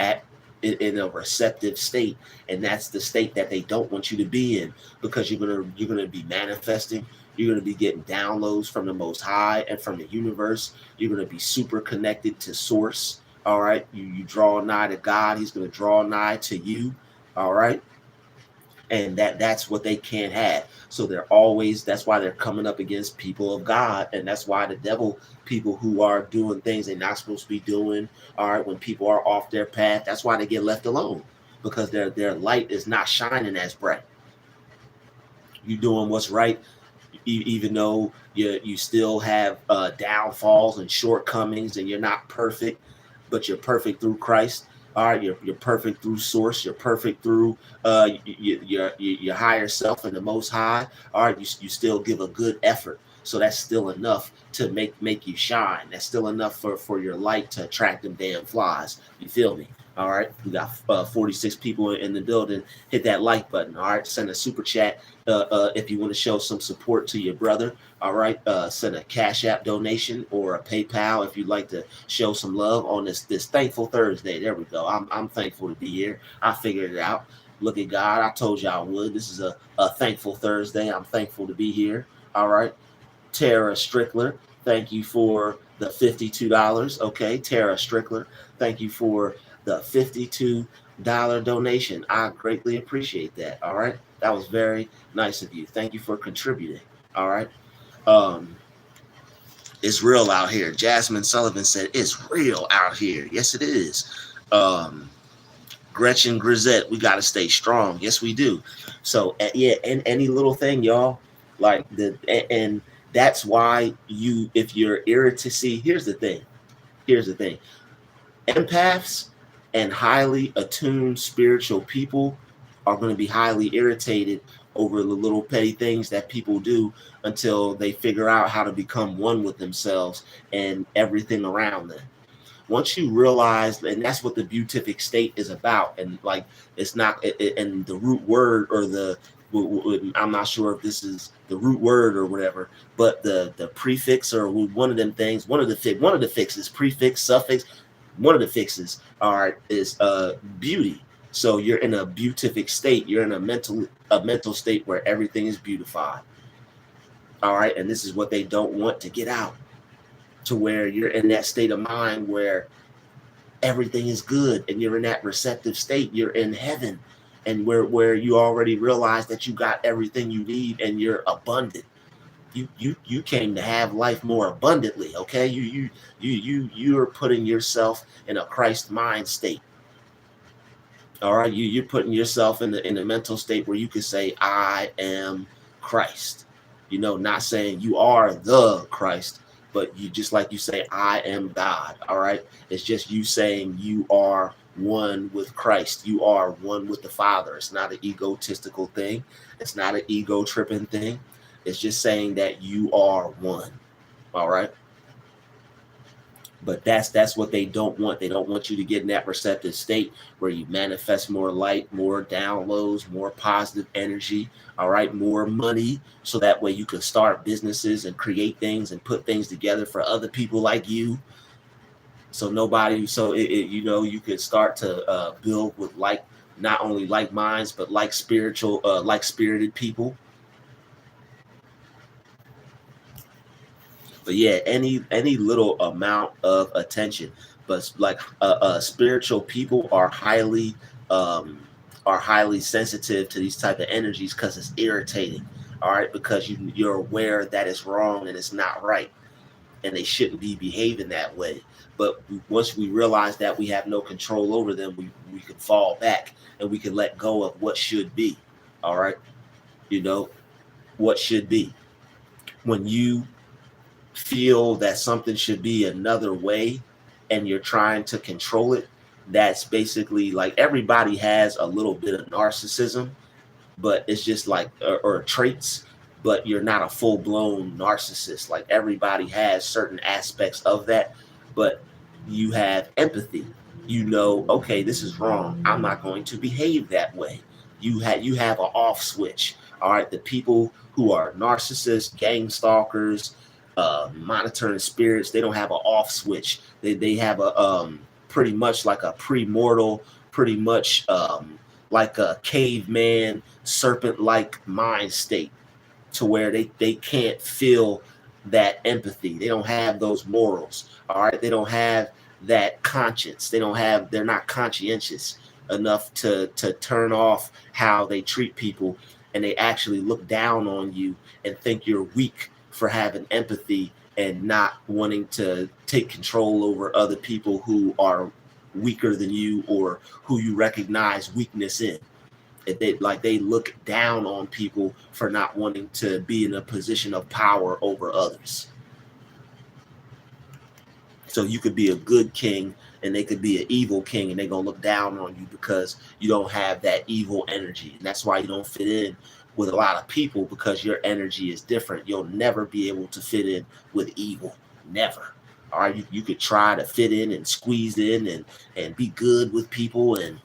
in a receptive state, and that's the state that they don't want you to be in, because you're gonna be manifesting. You're gonna be getting downloads from the Most High and from the universe. You're gonna be super connected to Source. All right, you draw nigh to God, He's gonna draw nigh to you. All right, and that's what they can't have. So that's why they're coming up against people of God, and that's why the devil, people who are doing things they're not supposed to be doing, all right, when people are off their path, that's why they get left alone, because their light is not shining as bright. You doing what's right, even though you still have downfalls and shortcomings, and you're not perfect, but you're perfect through Christ. All right, you're perfect through Source. You're perfect through your higher self and the Most High. All right, you still give a good effort, so that's still enough to make you shine. That's still enough for your light to attract them damn flies. You feel me? All right, we got 46 people in the building. Hit that like button. All right, send a super chat if you want to show some support to your brother. All right, send a Cash App donation or a PayPal if you'd like to show some love on this thankful Thursday. There we go. I'm thankful to be here. I figured it out. Look at God. I told you I would. This is a thankful Thursday. I'm thankful to be here. All right, Tara Strickler, thank you for the $52. Okay, Tara Strickler, thank you for the $52 donation. I greatly appreciate that. All right, that was very nice of you. Thank you for contributing. All right. It's real out here. Jasmine Sullivan said it's real out here. Yes, it is. Gretchen Grisette, we got to stay strong. Yes, we do. So yeah, and any little thing, y'all, like and that's why if you're irritated, see, here's the thing. Empaths and highly attuned spiritual people are going to be highly irritated over the little petty things that people do until they figure out how to become one with themselves and everything around them. Once you realize, and that's what the beatific state is about, and like it's not, and the root word or I'm not sure if this is the root word or whatever, but the prefix or one of them things, one of the fixes, prefix, suffix, one of the fixes is beauty. So you're in a beatific state. You're in a mental state where everything is beautified. All right, and this is what they don't want to get out, to where you're in that state of mind where everything is good and you're in that receptive state. You're in heaven, and where you already realize that you got everything you need and you're abundant. You came to have life more abundantly. Okay, you're putting yourself in a Christ mind state. All right, you're putting yourself in the mental state where you can say, I am Christ. Not saying you are the Christ, but you, just like you say, I am God. All right, it's just you saying you are one with Christ. You are one with the Father. It's not an egotistical thing. It's not an ego tripping thing. It's just saying that you are one. All right. But that's what they don't want. They don't want you to get in that receptive state where you manifest more light, more downloads, more positive energy, all right, more money, so that way you can start businesses and create things and put things together for other people like you. So you could start to build with not only like minds, but like spirited people. But yeah, any little amount of attention, but like spiritual people are highly sensitive to these type of energies because it's irritating. All right, because you're aware that it's wrong and it's not right, and they shouldn't be behaving that way. But once we realize that we have no control over them, we can fall back and we can let go of what should be. All right, what should be. When you feel that something should be another way and you're trying to control it, that's basically like everybody has a little bit of narcissism, but it's just like or traits, but you're not a full-blown narcissist. Like everybody has certain aspects of that, but you have empathy. Okay, this is wrong, I'm not going to behave that way. You have an off switch. All right, the people who are narcissists, gang stalkers, monitoring spirits, they don't have an off switch. They have a pretty much like a pre-mortal, pretty much like a caveman serpent-like mind state, to where they can't feel that empathy. They don't have those morals. All right, they don't have that conscience. They're not conscientious enough to turn off how they treat people, and they actually look down on you and think you're weak for having empathy and not wanting to take control over other people who are weaker than you or who you recognize weakness in. They look down on people for not wanting to be in a position of power over others. So you could be a good king and they could be an evil king, and they're gonna look down on you because you don't have that evil energy. And that's why you don't fit in with a lot of people, because your energy is different. You'll never be able to fit in with evil. Never. All right. You could try to fit in and squeeze in and be good with people and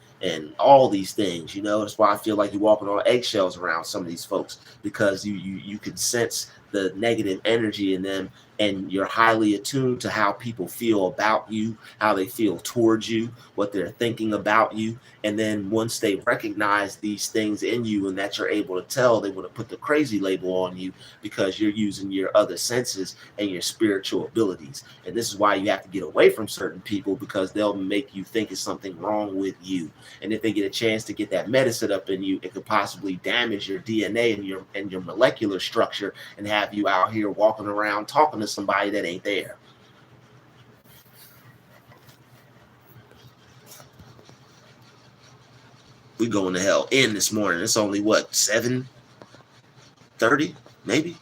all these things, That's why I feel like you're walking on eggshells around some of these folks, because you can sense the negative energy in them, and you're highly attuned to how people feel about you, how they feel towards you, what they're thinking about you. And then once they recognize these things in you and that you're able to tell, they want to put the crazy label on you, because you're using your other senses and your spiritual abilities. And this is why you have to get away from certain people, because they'll make you think it's something wrong with you. And if they get a chance to get that medicine up in you, it could possibly damage your DNA and your molecular structure, and have you out here walking around talking to somebody that ain't there. We going to hell in this morning. It's only what, 7:30 maybe.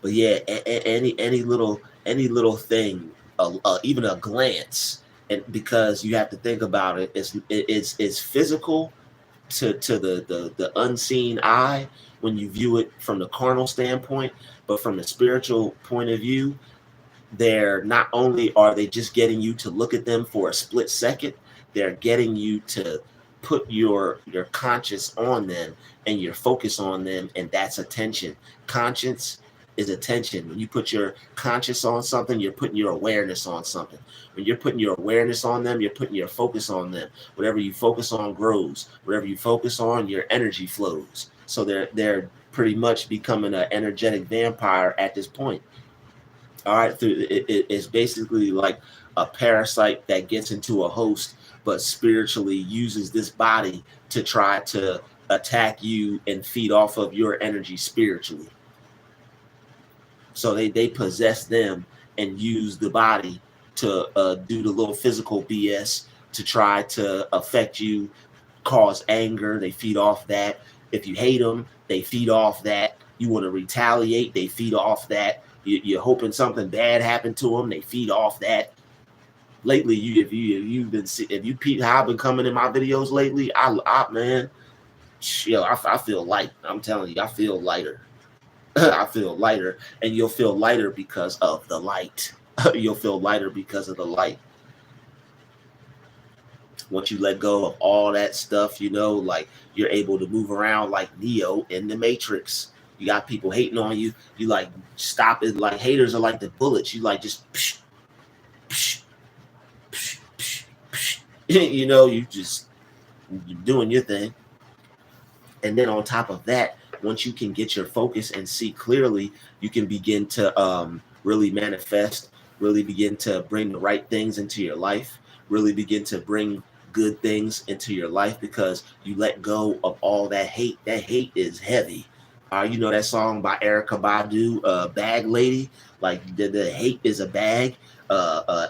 But yeah, any little thing, even a glance, and because you have to think about it, it's physical to the unseen eye when you view it from the carnal standpoint, but from the spiritual point of view, they're not only are they just getting you to look at them for a split second, they're getting you to put your conscious on them and your focus on them, and that's attention. Conscience is attention. When you put your conscious on something, you're putting your awareness on something. When you're putting your awareness on them, you're putting your focus on them. Whatever you focus on grows. Whatever you focus on, your energy flows. So they're pretty much becoming an energetic vampire at this point. All right, it's basically like a parasite that gets into a host, but spiritually uses this body to try to attack you and feed off of your energy spiritually. So they possess them and use the body to do the little physical BS to try to affect you, cause anger. They feed off that. If you hate them, they feed off that. You want to retaliate, they feed off that. You're hoping something bad happened to them, they feed off that. Lately, if you peep how I've been coming in my videos lately, I man, I feel light. I'm telling you, I feel lighter. I feel lighter, and you'll feel lighter because of the light. You'll feel lighter because of the light. Once you let go of all that stuff, like you're able to move around like Neo in the Matrix. You got people hating on you. You like stop it. Like haters are like the bullets. You like just, psh, psh, psh, psh, psh. You just you're doing your thing. And then on top of that, once you can get your focus and see clearly, you can begin to really manifest, really begin to bring the right things into your life, really begin to bring good things into your life, because you let go of all that hate. That hate is heavy. You know that song by Erykah Badu, Bag Lady? Like the hate is a bag,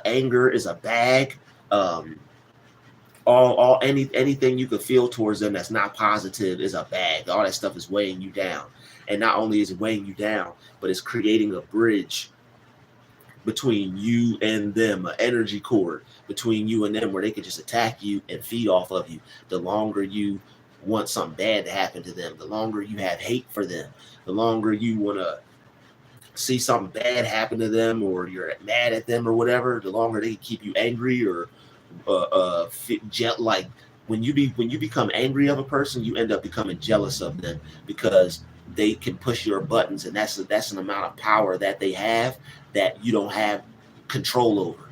anger is a bag, anything you could feel towards them that's not positive is a bag. All that stuff is weighing you down. And not only is it weighing you down, but it's creating a bridge between you and them, an energy cord between you and them, where they can just attack you and feed off of you. The longer you want something bad to happen to them, the longer you have hate for them, the longer you want to see something bad happen to them, or you're mad at them or whatever, the longer they keep you angry, or like when you become angry of a person, you end up becoming jealous of them, because they can push your buttons, and that's an amount of power that they have that you don't have control over.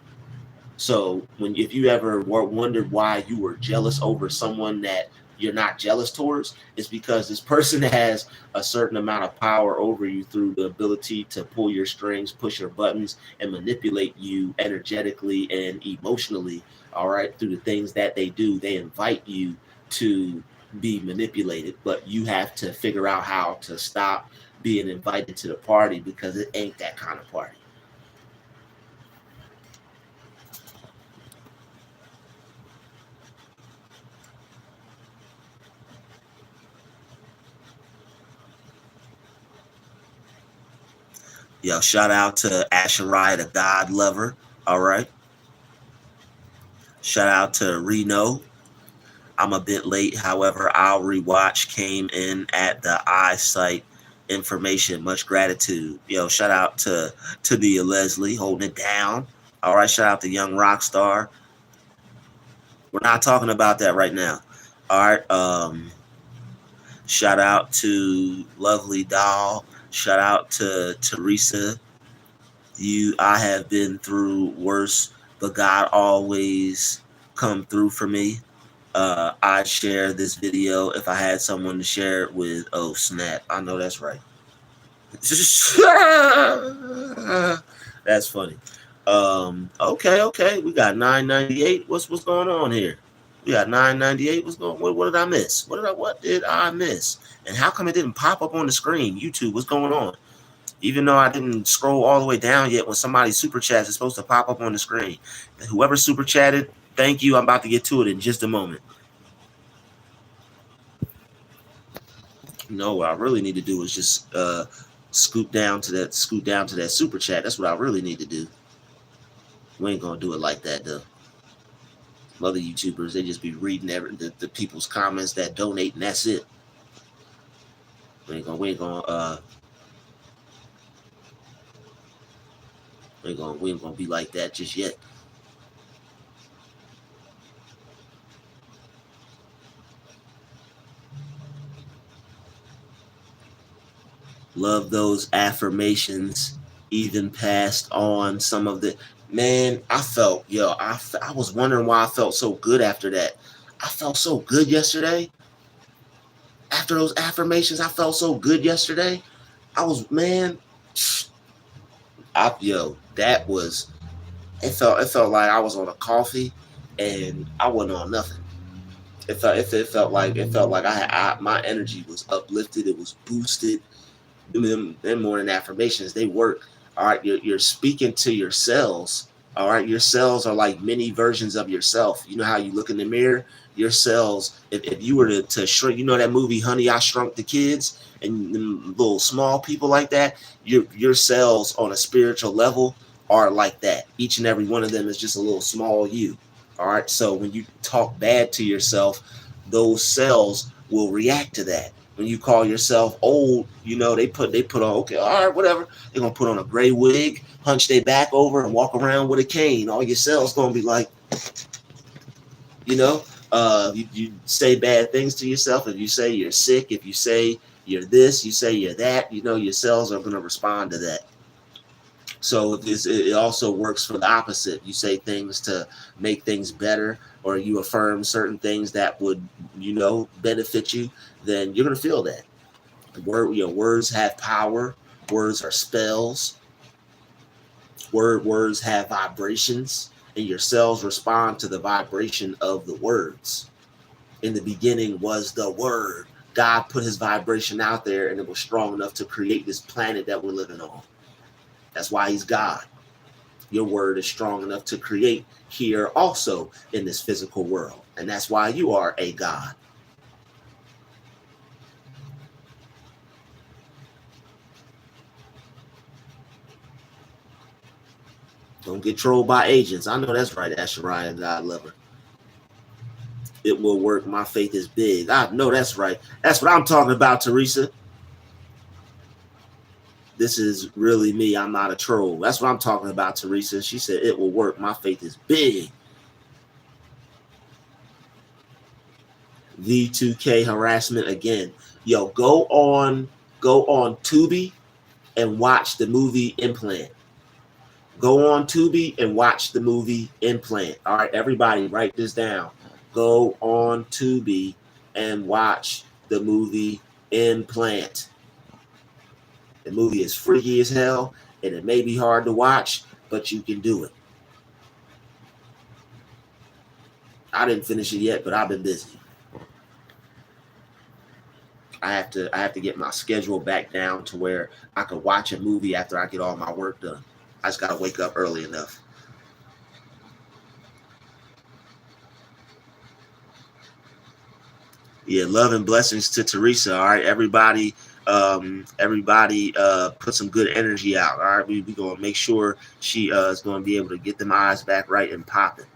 So if you ever wondered why you were jealous over someone that you're not jealous towards, it's because this person has a certain amount of power over you through the ability to pull your strings, push your buttons, and manipulate you energetically and emotionally. All right, through the things that they do, they invite you to be manipulated, but you have to figure out how to stop being invited to the party because it ain't that kind of party. Yo, shout out to Asherai, the God lover. All right. Shout out to Reno. I'm a bit late. However, I'll rewatch. Came in at the eyesight information. Much gratitude. Yo, shout out to Nia Leslie holding it down. All right. Shout out to Young Rockstar. We're not talking about that right now. All right. Shout out to Lovely Doll. Shout out to Teresa. I have been through worse, but God always come through for me. I'd share this video if I had someone to share it with. Oh snap! I know that's right. That's funny. Okay. We got 998. What's going on here? We got 998. What's going? What did I miss? What did I miss? And how come it didn't pop up on the screen? YouTube, what's going on? Even though I didn't scroll all the way down yet, when somebody super chats, it's supposed to pop up on the screen. And whoever super chatted, thank you. I'm about to get to it in just a moment. No, what I really need to do is just scoot down to that super chat. That's what I really need to do. We ain't gonna do it like that though. Other YouTubers, they just be reading the people's comments that donate, and that's it. We ain't gonna be like that just yet. Love those affirmations. Even passed on some of the. Man, I was wondering why I felt so good after that. I felt so good yesterday. After those affirmations, I felt so good yesterday. It felt like I was on a coffee and I wasn't on nothing. It felt like my energy was uplifted. It was boosted. Them morning affirmations, they work. All right, you're speaking to your cells. All right, your cells are like mini versions of yourself. You know how you look in the mirror? Your cells, if you were to shrink, you know that movie Honey, I Shrunk the Kids, and them little small people like that, your cells on a spiritual level are like that. Each and every one of them is just a little small you. All right, so when you talk bad to yourself, those cells will react to that. When you call yourself old, they put on, okay, all right, whatever. They're gonna put on a gray wig, hunch their back over, and walk around with a cane. All your cells gonna be like, you say bad things to yourself. If you say you're sick, if you say you're this, you say you're that, your cells are gonna respond to that. So it also works for the opposite. You say things to make things better, or you affirm certain things that would, benefit you, then you're going to feel that. Words have power. Words are spells. Words have vibrations, and your cells respond to the vibration of the words. In the beginning was the word. God put his vibration out there, and it was strong enough to create this planet that we're living on. That's why he's God. Your word is strong enough to create here also in this physical world. And that's why you are a God. Don't get trolled by agents. I know that's right, Asherai, God lover. It will work. My faith is big. I know that's right. That's what I'm talking about, Teresa. This is really me. I'm not a troll. That's what I'm talking about, Teresa. She said it will work. My faith is big. V2K harassment again. Yo, go on Tubi and watch the movie Implant. Go on Tubi and watch the movie Implant. All right, everybody, write this down. Go on Tubi and watch the movie Implant. The movie is freaky as hell, and it may be hard to watch, but you can do it. I didn't finish it yet, but I've been busy. I have to get my schedule back down to where I could watch a movie after I get all my work done. I just gotta wake up early enough. Yeah, love and blessings to Teresa. All right, everybody, everybody, put some good energy out. All right, we gonna make sure she is gonna be able to get them eyes back right and popping.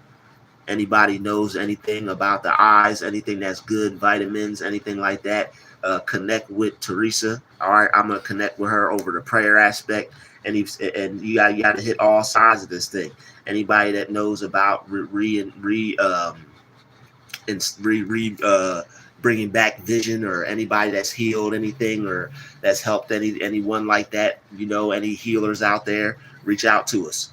Anybody knows anything about the eyes, anything that's good, vitamins, anything like that, connect with Teresa. All right, I'm gonna connect with her over the prayer aspect, and you got to hit all sides of this thing. Anybody that knows about bringing back vision, or anybody that's healed anything or that's helped anyone like that, you know, any healers out there, reach out to us.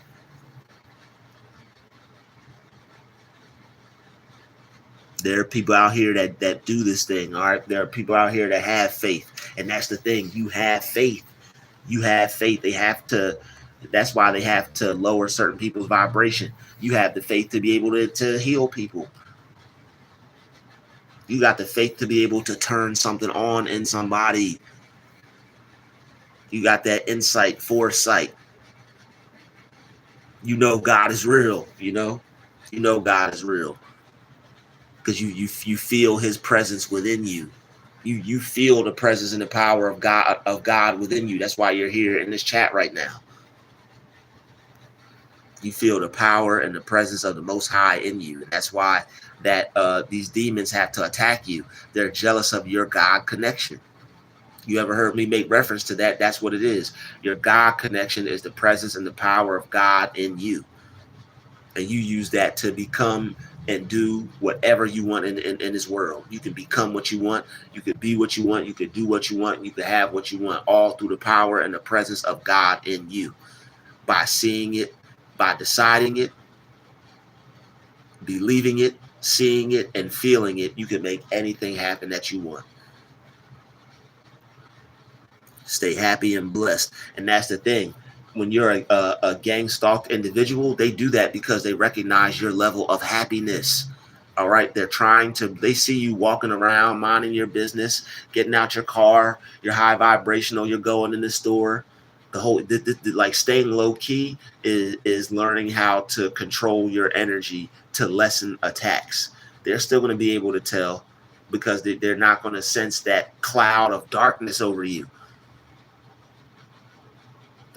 There are people out here that do this thing. All right, there are people out here that have faith, and that's the thing. You have faith. You have faith. They have to. That's why they have to lower certain people's vibration. You have the faith to be able to heal people. You got the faith to be able to turn something on in somebody. You got that insight, foresight. You know God is real. You know God is real because you feel His presence within you. You feel the presence and the power of God within you. That's why you're here in this chat right now. You feel the power and the presence of the Most High in you. And that's why that these demons have to attack you. They're jealous of your God connection. You ever heard me make reference to that? That's what it is. Your God connection is the presence and the power of God in you. And you use that to become and do whatever you want in this world. You can become what you want. You could be what you want. You could do what you want. You could have what you want, all through the power and the presence of God in you. By seeing it, by deciding it, believing it, seeing it, and feeling it, you can make anything happen that you want. Stay happy and blessed. And that's the thing. When you're a gang stalked individual, they do that because they recognize your level of happiness. All right. They see you walking around, minding your business, getting out your car, you're high vibrational, you're going in the store. The whole, like staying low key is learning how to control your energy to lessen attacks. They're still going to be able to tell because they're not going to sense that cloud of darkness over you.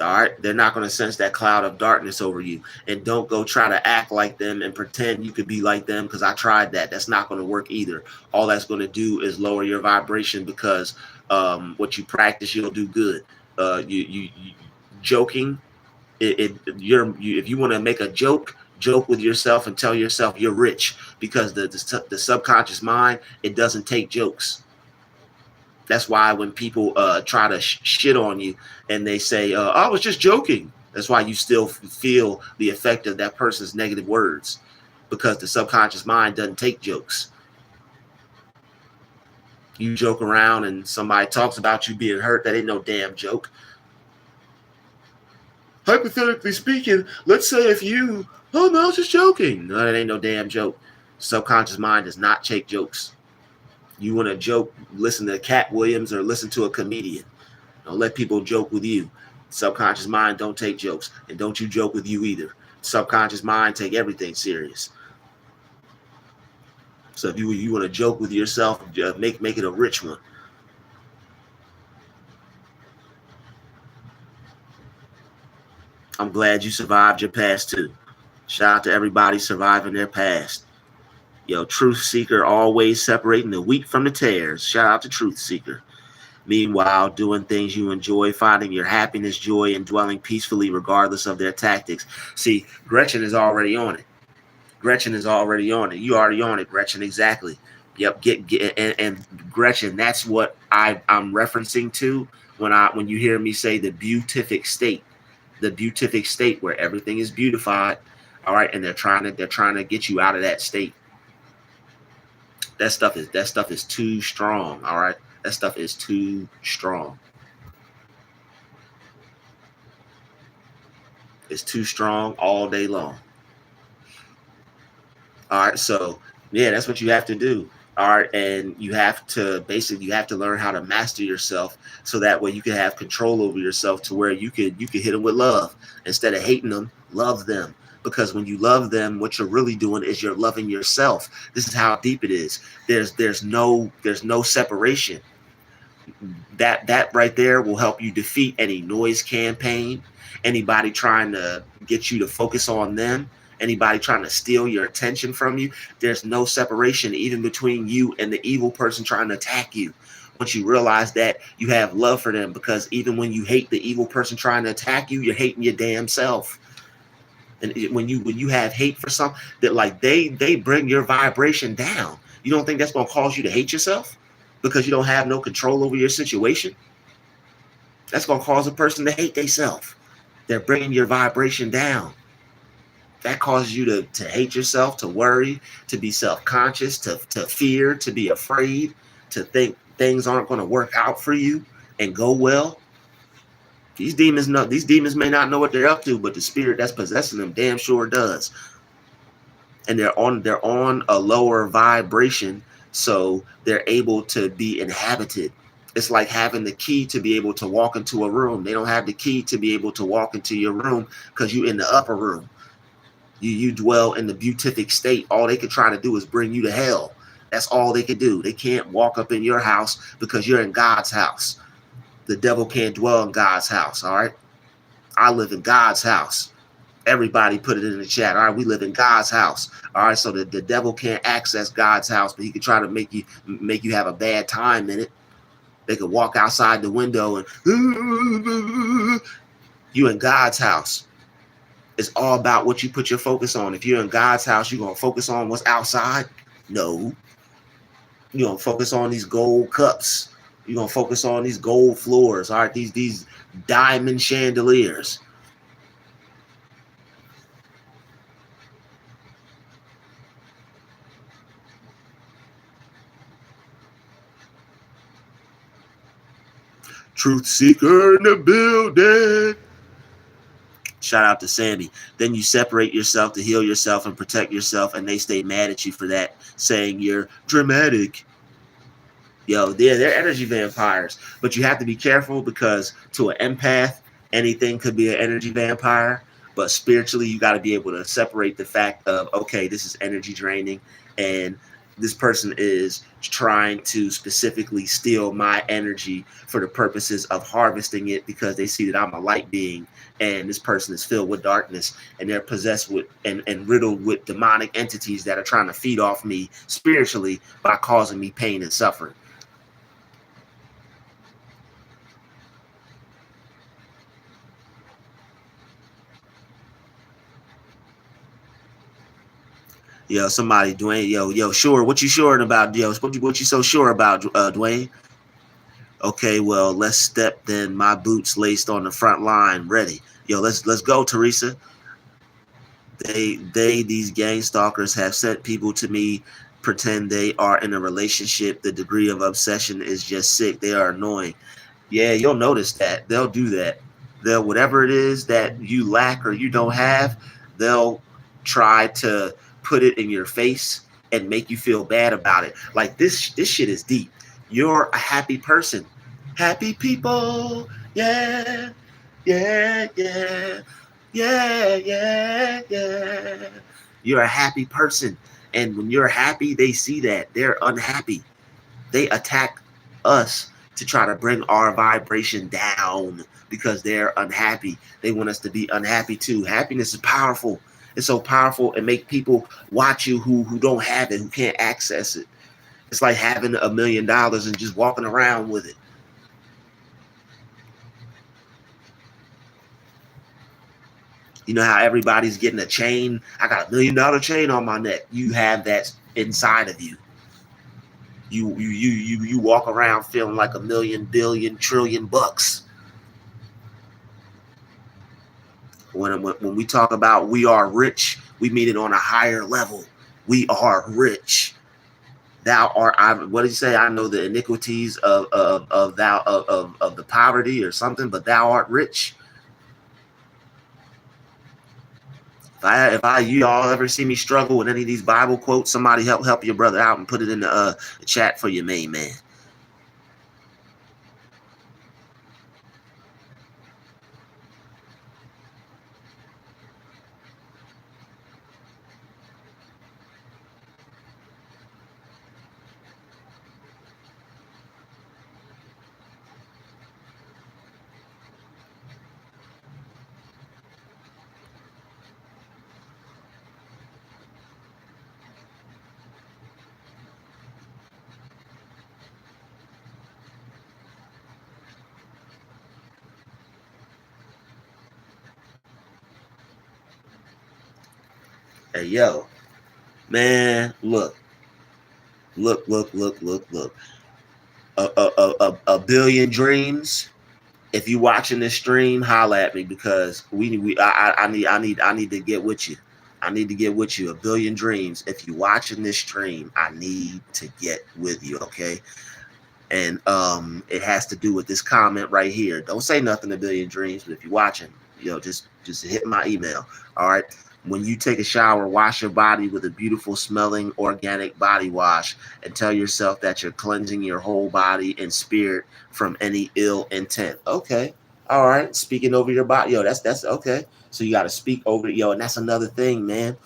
All right, they're not going to sense that cloud of darkness over you. And don't go try to act like them and pretend you could be like them, because I tried that. That's not going to work either. All that's going to do is lower your vibration, because what you practice, you'll do good. You joking. If you want to make a joke with yourself and tell yourself you're rich, because the subconscious mind, it doesn't take jokes. That's why when people try to shit on you and they say, I was just joking, that's why you still feel the effect of that person's negative words, because the subconscious mind doesn't take jokes. You joke around and somebody talks about you being hurt, that ain't no damn joke. Hypothetically speaking, let's say if you, oh no, I was just joking. No, that ain't no damn joke. Subconscious mind does not take jokes. You want to joke, listen to Cat Williams or listen to a comedian. Don't let people joke with you. Subconscious mind don't take jokes, and don't you joke with you either. Subconscious mind take everything serious. So if you want to joke with yourself, make it a rich one. I'm glad you survived your past too. Shout out to everybody surviving their past. Yo, Truth Seeker always separating the wheat from the tares. Shout out to Truth Seeker. Meanwhile, doing things you enjoy, finding your happiness, joy, and dwelling peacefully regardless of their tactics. See, Gretchen is already on it. Gretchen is already on it. You already on it, Gretchen. Exactly. Yep. And Gretchen, that's what I'm referencing to when you hear me say the beatific state. The beatific state where everything is beautified. All right, and they're trying to get you out of that state. That stuff is too strong. All right. That stuff is too strong. It's too strong all day long. All right, so yeah, that's what you have to do. All right, and you have to learn how to master yourself, so that way you can have control over yourself, to where you could hit them with love instead of hating them. Love them, because when you love them, what you're really doing is you're loving yourself. This is how deep it is. There's no separation. That right there will help you defeat any noise campaign, anybody trying to get you to focus on them, anybody trying to steal your attention from you. There's no separation even between you and the evil person trying to attack you. Once you realize that, you have love for them, because even when you hate the evil person trying to attack you, you're hating your damn self. And when you have hate for something, that like they bring your vibration down. You don't think that's going to cause you to hate yourself because you don't have no control over your situation? That's going to cause a person to hate themselves. They're bringing your vibration down. That causes you to hate yourself, to worry, to be self-conscious, to fear, to be afraid, to think things aren't going to work out for you and go well. These demons may not know what they're up to, but the spirit that's possessing them damn sure does. And they're on a lower vibration, so they're able to be inhabited. It's like having the key to be able to walk into a room. They don't have the key to be able to walk into your room because you're in the upper room. You dwell in the beatific state. All they could try to do is bring you to hell. That's all they could do. They can't walk up in your house because you're in God's house. The devil can't dwell in God's house, all right? I live in God's house. Everybody put it in the chat. All right, we live in God's house. All right, so the devil can't access God's house, but he can try to make you have a bad time in it. They could walk outside the window and you in God's house. It's all about what you put your focus on. If you're in God's house, you're going to focus on what's outside? No. You're going to focus on these gold cups. You're going to focus on these gold floors. All right, these diamond chandeliers. Truth seeker in the building. Shout out to Sammy. Then you separate yourself to heal yourself and protect yourself, and they stay mad at you for that, saying you're dramatic. Yo, they're energy vampires. But you have to be careful, because to an empath, anything could be an energy vampire. But spiritually, you got to be able to separate the fact of, okay, this is energy draining, and this person is trying to specifically steal my energy for the purposes of harvesting it, because they see that I'm a light being, and this person is filled with darkness, and they're possessed with and riddled with demonic entities that are trying to feed off me spiritually by causing me pain and suffering. Yo, somebody, Dwayne. Yo, sure. What you sure about? Yo, what you so sure about, Dwayne? Okay, well, let's step then. My boots laced on the front line, ready. Yo, let's go, Teresa. These gang stalkers have sent people to me, pretend they are in a relationship. The degree of obsession is just sick. They are annoying. Yeah, you'll notice that. They'll do that. They'll, whatever it is that you lack or you don't have, they'll try to put it in your face and make you feel bad about it. Like this shit is deep. You're a happy person. Happy people. Yeah. Yeah, yeah. Yeah, yeah, yeah. You're a happy person. And when you're happy, they see that. They're unhappy. They attack us to try to bring our vibration down because they're unhappy. They want us to be unhappy too. Happiness is powerful. It's so powerful, and make people watch you who don't have it, who can't access it. It's like having $1 million and just walking around with it. You know how everybody's getting a chain? I got $1 million chain on my neck. You have that inside of you. You walk around feeling like $1 million, billion, trillion bucks. When we talk about we are rich, we mean it on a higher level. We are rich. Thou art. What did he say? I know the iniquities of the poverty or something, but thou art rich. If you all ever see me struggle with any of these Bible quotes, somebody help your brother out and put it in the chat for your main man. Hey yo, man, look. A billion dreams. If you watching this stream, holla at me because I need to get with you. I need to get with you. A billion dreams. If you watching this stream, I need to get with you. Okay. And it has to do with this comment right here. Don't say nothing to Billion Dreams, but if you're watching, just hit my email. All right. When you take a shower, wash your body with a beautiful smelling organic body wash and tell yourself that you're cleansing your whole body and spirit from any ill intent. Okay. All right. Speaking over your body. That's okay. So you got to speak over it. And that's another thing, man.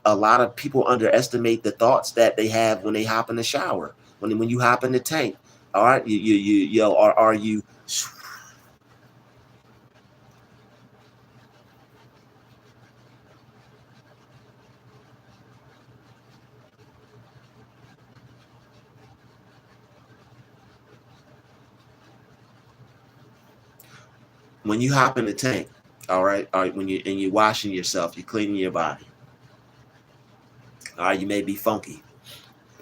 A lot of people underestimate the thoughts that they have when they hop in the shower. When you hop in the tank, all right, are you when you hop in the tank, all right, when you're washing yourself, you're cleaning your body. All right, you may be funky.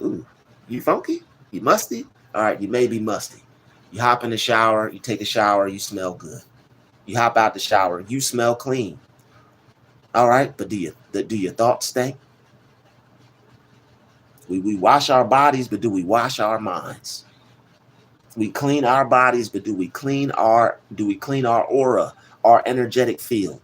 Ooh, you funky? You musty? All right, you may be musty. You hop in the shower, you take a shower, you smell good. You hop out the shower, you smell clean. All right, but do your thoughts stink? We wash our bodies, but do we wash our minds? We clean our bodies, but do we clean our aura, our energetic field?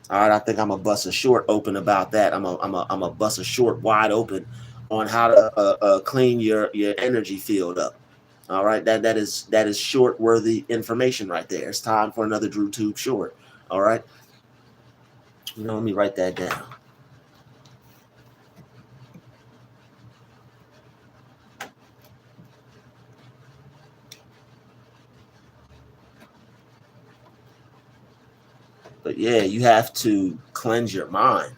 All right, I think I'm gonna bust a short open about that. I'm a bust a short wide open on how to clean your energy field up. All right, that is short worthy information right there. It's time for another Drew Tube short. All right, let me write that down. But yeah, you have to cleanse your mind.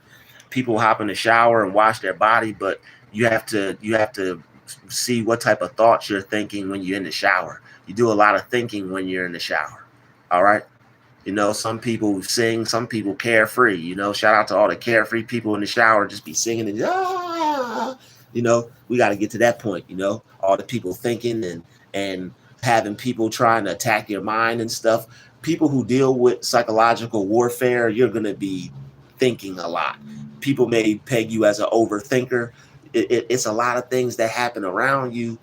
People hop in the shower and wash their body, but you have to see what type of thoughts you're thinking when you're in the shower. You do a lot of thinking when you're in the shower. All right. Some people sing, some people carefree. Shout out to all the carefree people in the shower, just be singing and we got to get to that point. All the people thinking and having people trying to attack your mind and stuff. People who deal with psychological warfare, you're gonna be thinking a lot. People may peg you as an overthinker. It's a lot of things that happen around you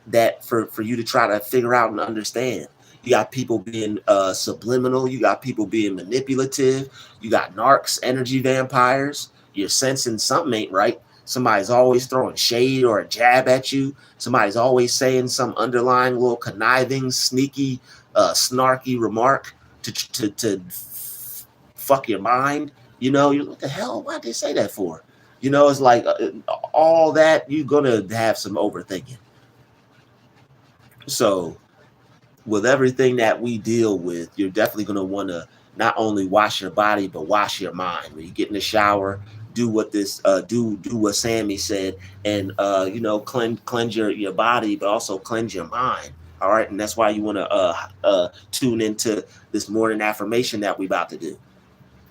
that for you to try to figure out and understand. You got people being subliminal. You got people being manipulative. You got narcs, energy vampires. You're sensing something ain't right. Somebody's always throwing shade or a jab at you. Somebody's always saying some underlying little conniving, sneaky, snarky remark to fuck your mind. You're what the hell? Why'd they say that for? It's like all that you're gonna have some overthinking. So with everything that we deal with, you're definitely going to want to not only wash your body but wash your mind. When you get in the shower, do what what Sammy said, and cleanse your body, but also cleanse your mind. All right, and that's why you want to tune into this morning affirmation that we about to do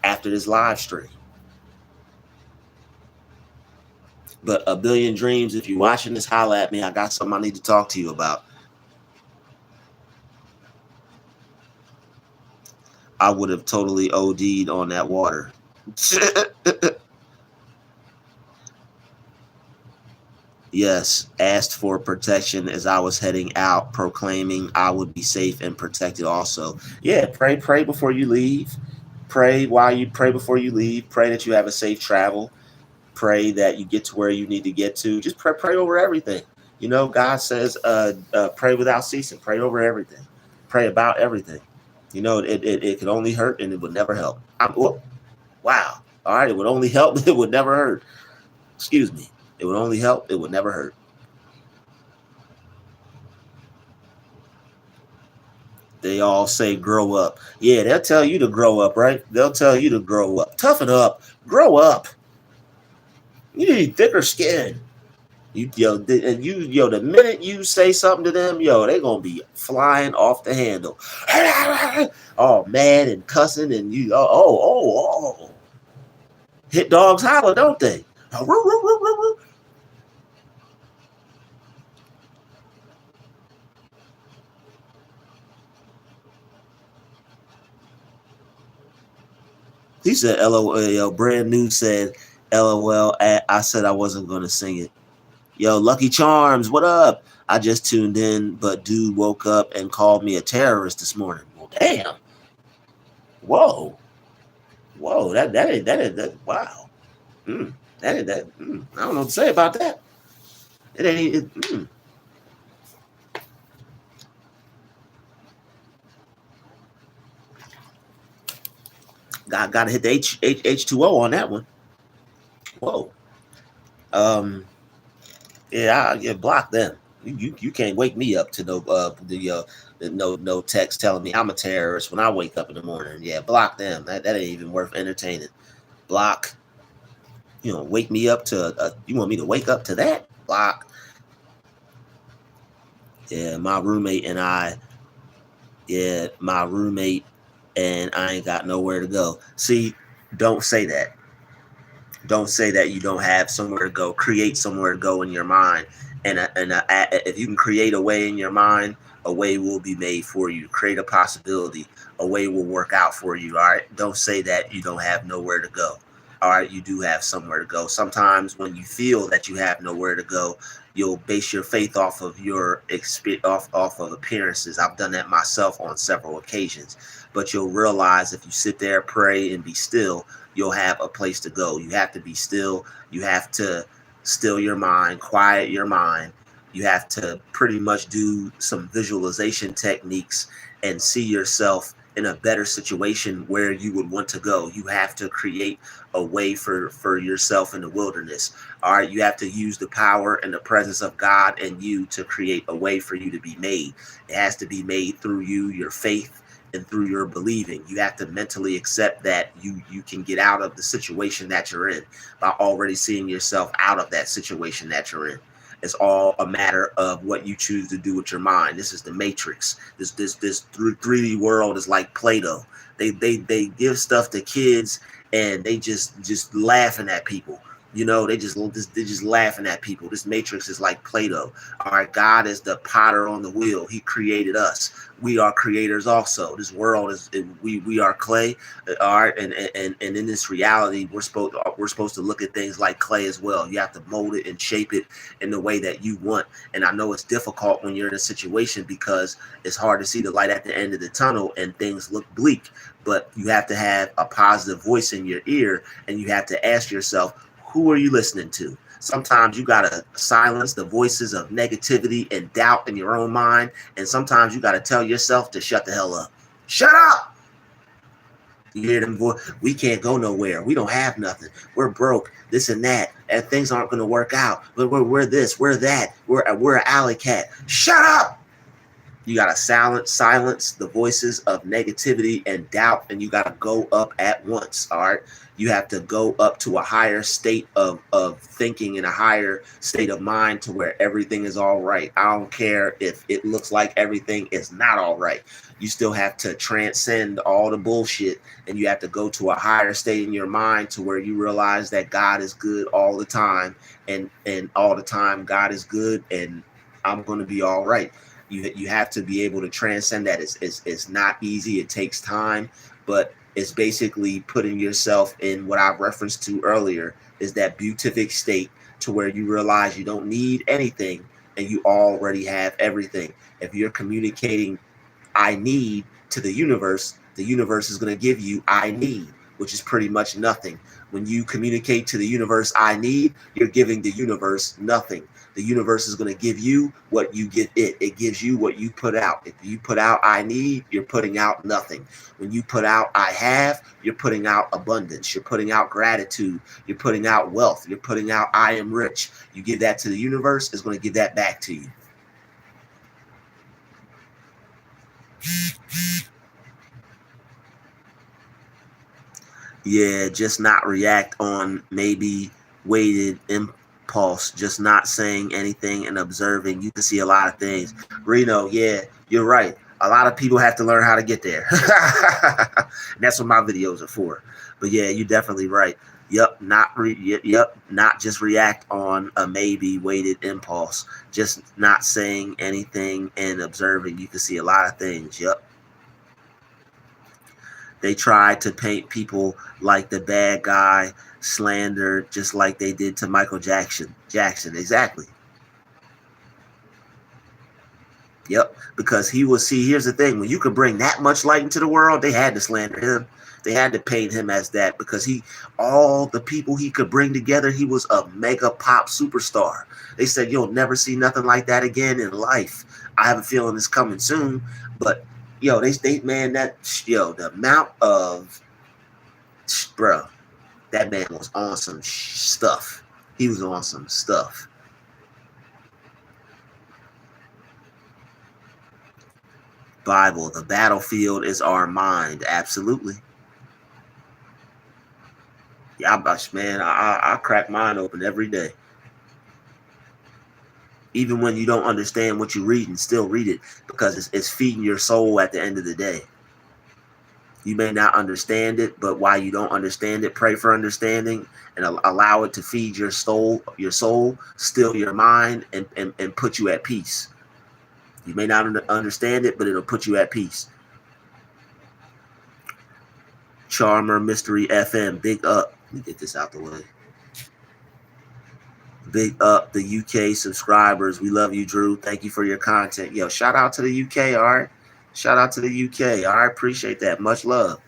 after this live stream. But a billion dreams. If you're watching this, holla at me. I got something I need to talk to you about. I would have totally OD'd on that water. Yes, asked for protection as I was heading out, proclaiming I would be safe and protected also. Yeah, pray before you leave. Pray before you leave. Pray that you have a safe travel. Pray that you get to where you need to get to. Just pray over everything. You know, God says, pray without ceasing. Pray over everything. Pray about everything. You know, it could only hurt and it would never help. Wow. All right, it would only help. It would never hurt. Excuse me. It would only help. It would never hurt. They all say grow up. Yeah, they'll tell you to grow up, right? They'll tell you to grow up. Toughen up. Grow up. You need thicker skin. The minute you say something to them, they gonna be flying off the handle, all mad and cussing, and hit dogs holler, don't they? He said, "LOL." Brand new said, "LOL." I said I wasn't gonna sing it. Yo, Lucky Charms, what up? I just tuned in, but dude woke up and called me a terrorist this morning. Well, damn. Whoa. Whoa. That. Wow. I don't know what to say about that. It ain't. Got to hit the H2O on that one. Whoa. Yeah, block them. You can't wake me up to no text telling me I'm a terrorist when I wake up in the morning. Yeah, block them. That ain't even worth entertaining. Block. Wake me up to. You want me to wake up to that? Block. Yeah, my roommate and I. Yeah, my roommate and I ain't got nowhere to go. See, don't say that. Don't say that you don't have somewhere to go. Create somewhere to go in your mind, if you can create a way in your mind, a way will be made for you. Create a possibility, a way will work out for you. All right. Don't say that you don't have nowhere to go. All right, you do have somewhere to go. Sometimes when you feel that you have nowhere to go, you'll base your faith off of your off of appearances. I've done that myself on several occasions. But you'll realize if you sit there, pray, and be still, you'll have a place to go. You have to be still. You have to still your mind, quiet your mind. You have to pretty much do some visualization techniques and see yourself in a better situation where you would want to go. You have to create a way for yourself in the wilderness. All right, you have to use the power and the presence of God and you to create a way for you to be made. It has to be made through you, your faith, and through your believing. You have to mentally accept that you can get out of the situation that you're in by already seeing yourself out of that situation that you're in. It's all a matter of what you choose to do with your mind. This is the matrix. This 3D world is like Play-Doh. They give stuff to kids and they just laughing at people. They just laughing at people. This matrix is like Play-Doh. All right, God is the potter on the wheel. He created us. We are creators also. This world we are clay. All right, and in this reality, we're supposed to look at things like clay as well. You have to mold it and shape it in the way that you want. And I know it's difficult when you're in a situation because it's hard to see the light at the end of the tunnel and things look bleak. But you have to have a positive voice in your ear, and you have to ask yourself, who are you listening to? Sometimes you got to silence the voices of negativity and doubt in your own mind. And sometimes you got to tell yourself to shut the hell up. Shut up! You hear them voice? We can't go nowhere. We don't have nothing. We're broke. This and that. And things aren't going to work out. But we're this. We're that. We're an alley cat. Shut up! You got to silence the voices of negativity and doubt, and you got to go up at once. All right. You have to go up to a higher state of thinking and a higher state of mind to where everything is all right. I don't care if it looks like everything is not all right. You still have to transcend all the bullshit, and you have to go to a higher state in your mind to where you realize that God is good all the time, and all the time God is good, and I'm going to be all right. You have to be able to transcend that. It's not easy. It takes time, but it's basically putting yourself in what I referenced to earlier is that beatific state to where you realize you don't need anything and you already have everything. If you're communicating I need to the universe is going to give you I need, which is pretty much nothing. When you communicate to the universe I need, you're giving the universe nothing. The universe is going to give you what you give it. It gives you what you put out. If you put out I need, you're putting out nothing. When you put out I have, you're putting out abundance. You're putting out gratitude. You're putting out wealth. You're putting out I am rich. You give that to the universe, it's going to give that back to you. Yeah, just not react on maybe weighted impulse, just not saying anything and observing. You can see a lot of things. Reno, yeah, you're right. A lot of people have to learn how to get there. And that's what my videos are for. But yeah, you're definitely right. Yep, not just react on a maybe weighted impulse. Just not saying anything and observing. You can see a lot of things. Yep. They tried to paint people like the bad guy, Slander, just like they did to Michael Jackson. Exactly. Yep, because he was, see, here's the thing. When you could bring that much light into the world, they had to slander him. They had to paint him as that because all the people he could bring together, he was a mega pop superstar. They said, you'll never see nothing like that again in life. I have a feeling it's coming soon, but man, the amount of, bro, that man was on some stuff. He was on some stuff. Bible, the battlefield is our mind. Absolutely. Yeah, man, I crack mine open every day. Even when you don't understand what you read, and still read it because it's feeding your soul at the end of the day. You may not understand it, but while you don't understand it, pray for understanding and allow it to feed your soul, still your mind, and put you at peace. You may not understand it, but it'll put you at peace. Charmer Mystery FM, big up. Let me get this out the way. Big up the UK subscribers. We love you, Drew. Thank you for your content. Yo, shout out to the UK, all right? Shout out to the UK. I appreciate that. Much love.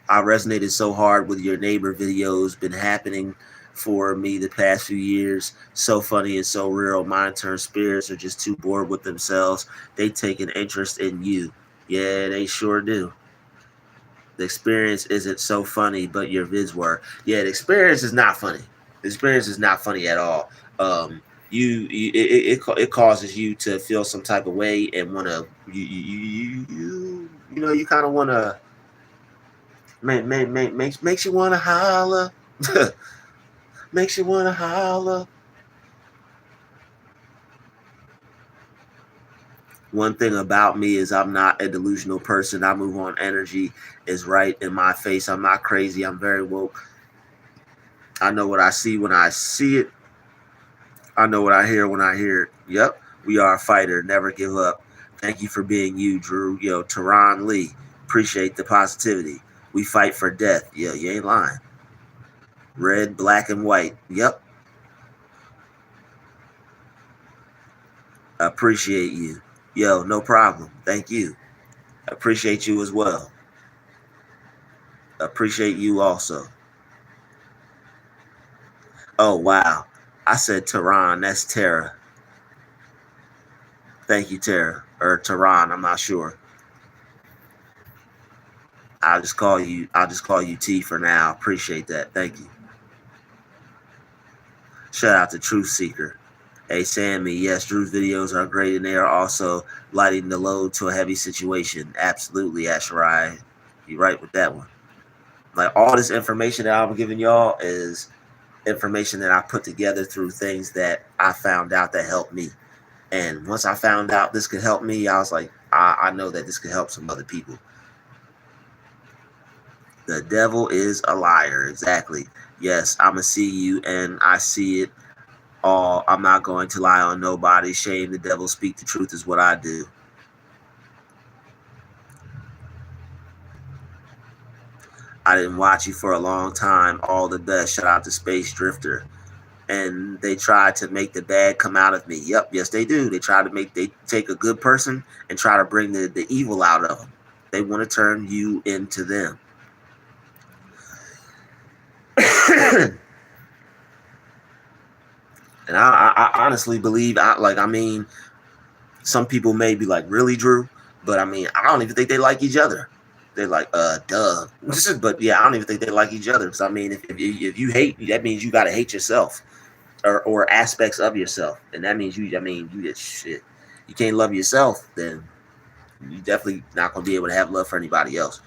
I resonated so hard with your neighbor videos. Been happening for me the past few years. So funny and so real. Mind-turned spirits are just too bored with themselves. They take an interest in you. Yeah, they sure do. The experience isn't so funny, but your vids were. Yeah, the experience is not funny. The experience is not funny at all. It causes you to feel some type of way and want to you kind of want to makes you want to holler. Makes you want to holler. One thing about me is I'm not a delusional person. I move on energy is right in my face. I'm not crazy. I'm very woke. I know what I see when I see it. I know what I hear when I hear it. Yep. We are a fighter. Never give up. Thank you for being you, Drew. Yo, Teron Lee. Appreciate the positivity. We fight for death. Yo, you ain't lying. Red, black, and white. Yep. Appreciate you. Yo, no problem. Thank you. Appreciate you as well. Appreciate you also. Oh, wow. I said Tehran. That's Tara. Thank you, Tara. Or Tehran. I'm not sure. I'll just call you T for now. Appreciate that. Thank you. Shout out to Truth Seeker. Hey, Sammy, yes, Drew's videos are great, and they are also lighting the load to a heavy situation. Absolutely, Asherai. You're right with that one. Like, all this information that I'm giving y'all is information that I put together through things that I found out that helped me. And once I found out this could help me, I was like, I know that this could help some other people. The devil is a liar. Exactly. Yes, I'm going to see you, and I see it all. I'm not going to lie on nobody. Shame the devil, speak the truth is what I do. I didn't watch you for a long time. All the best. Shout out to Space Drifter. And they try to make the bad come out of me. Yep, yes they do. They take a good person and try to bring the evil out of them. They want to turn you into them. And I honestly believe, some people may be like, really, Drew? But I mean, I don't even think they like each other. They're like, duh. But yeah, I don't even think they like each other. Because I mean, if you hate, that means you got to hate yourself or aspects of yourself. And that means you just shit. You can't love yourself, then you definitely not going to be able to have love for anybody else.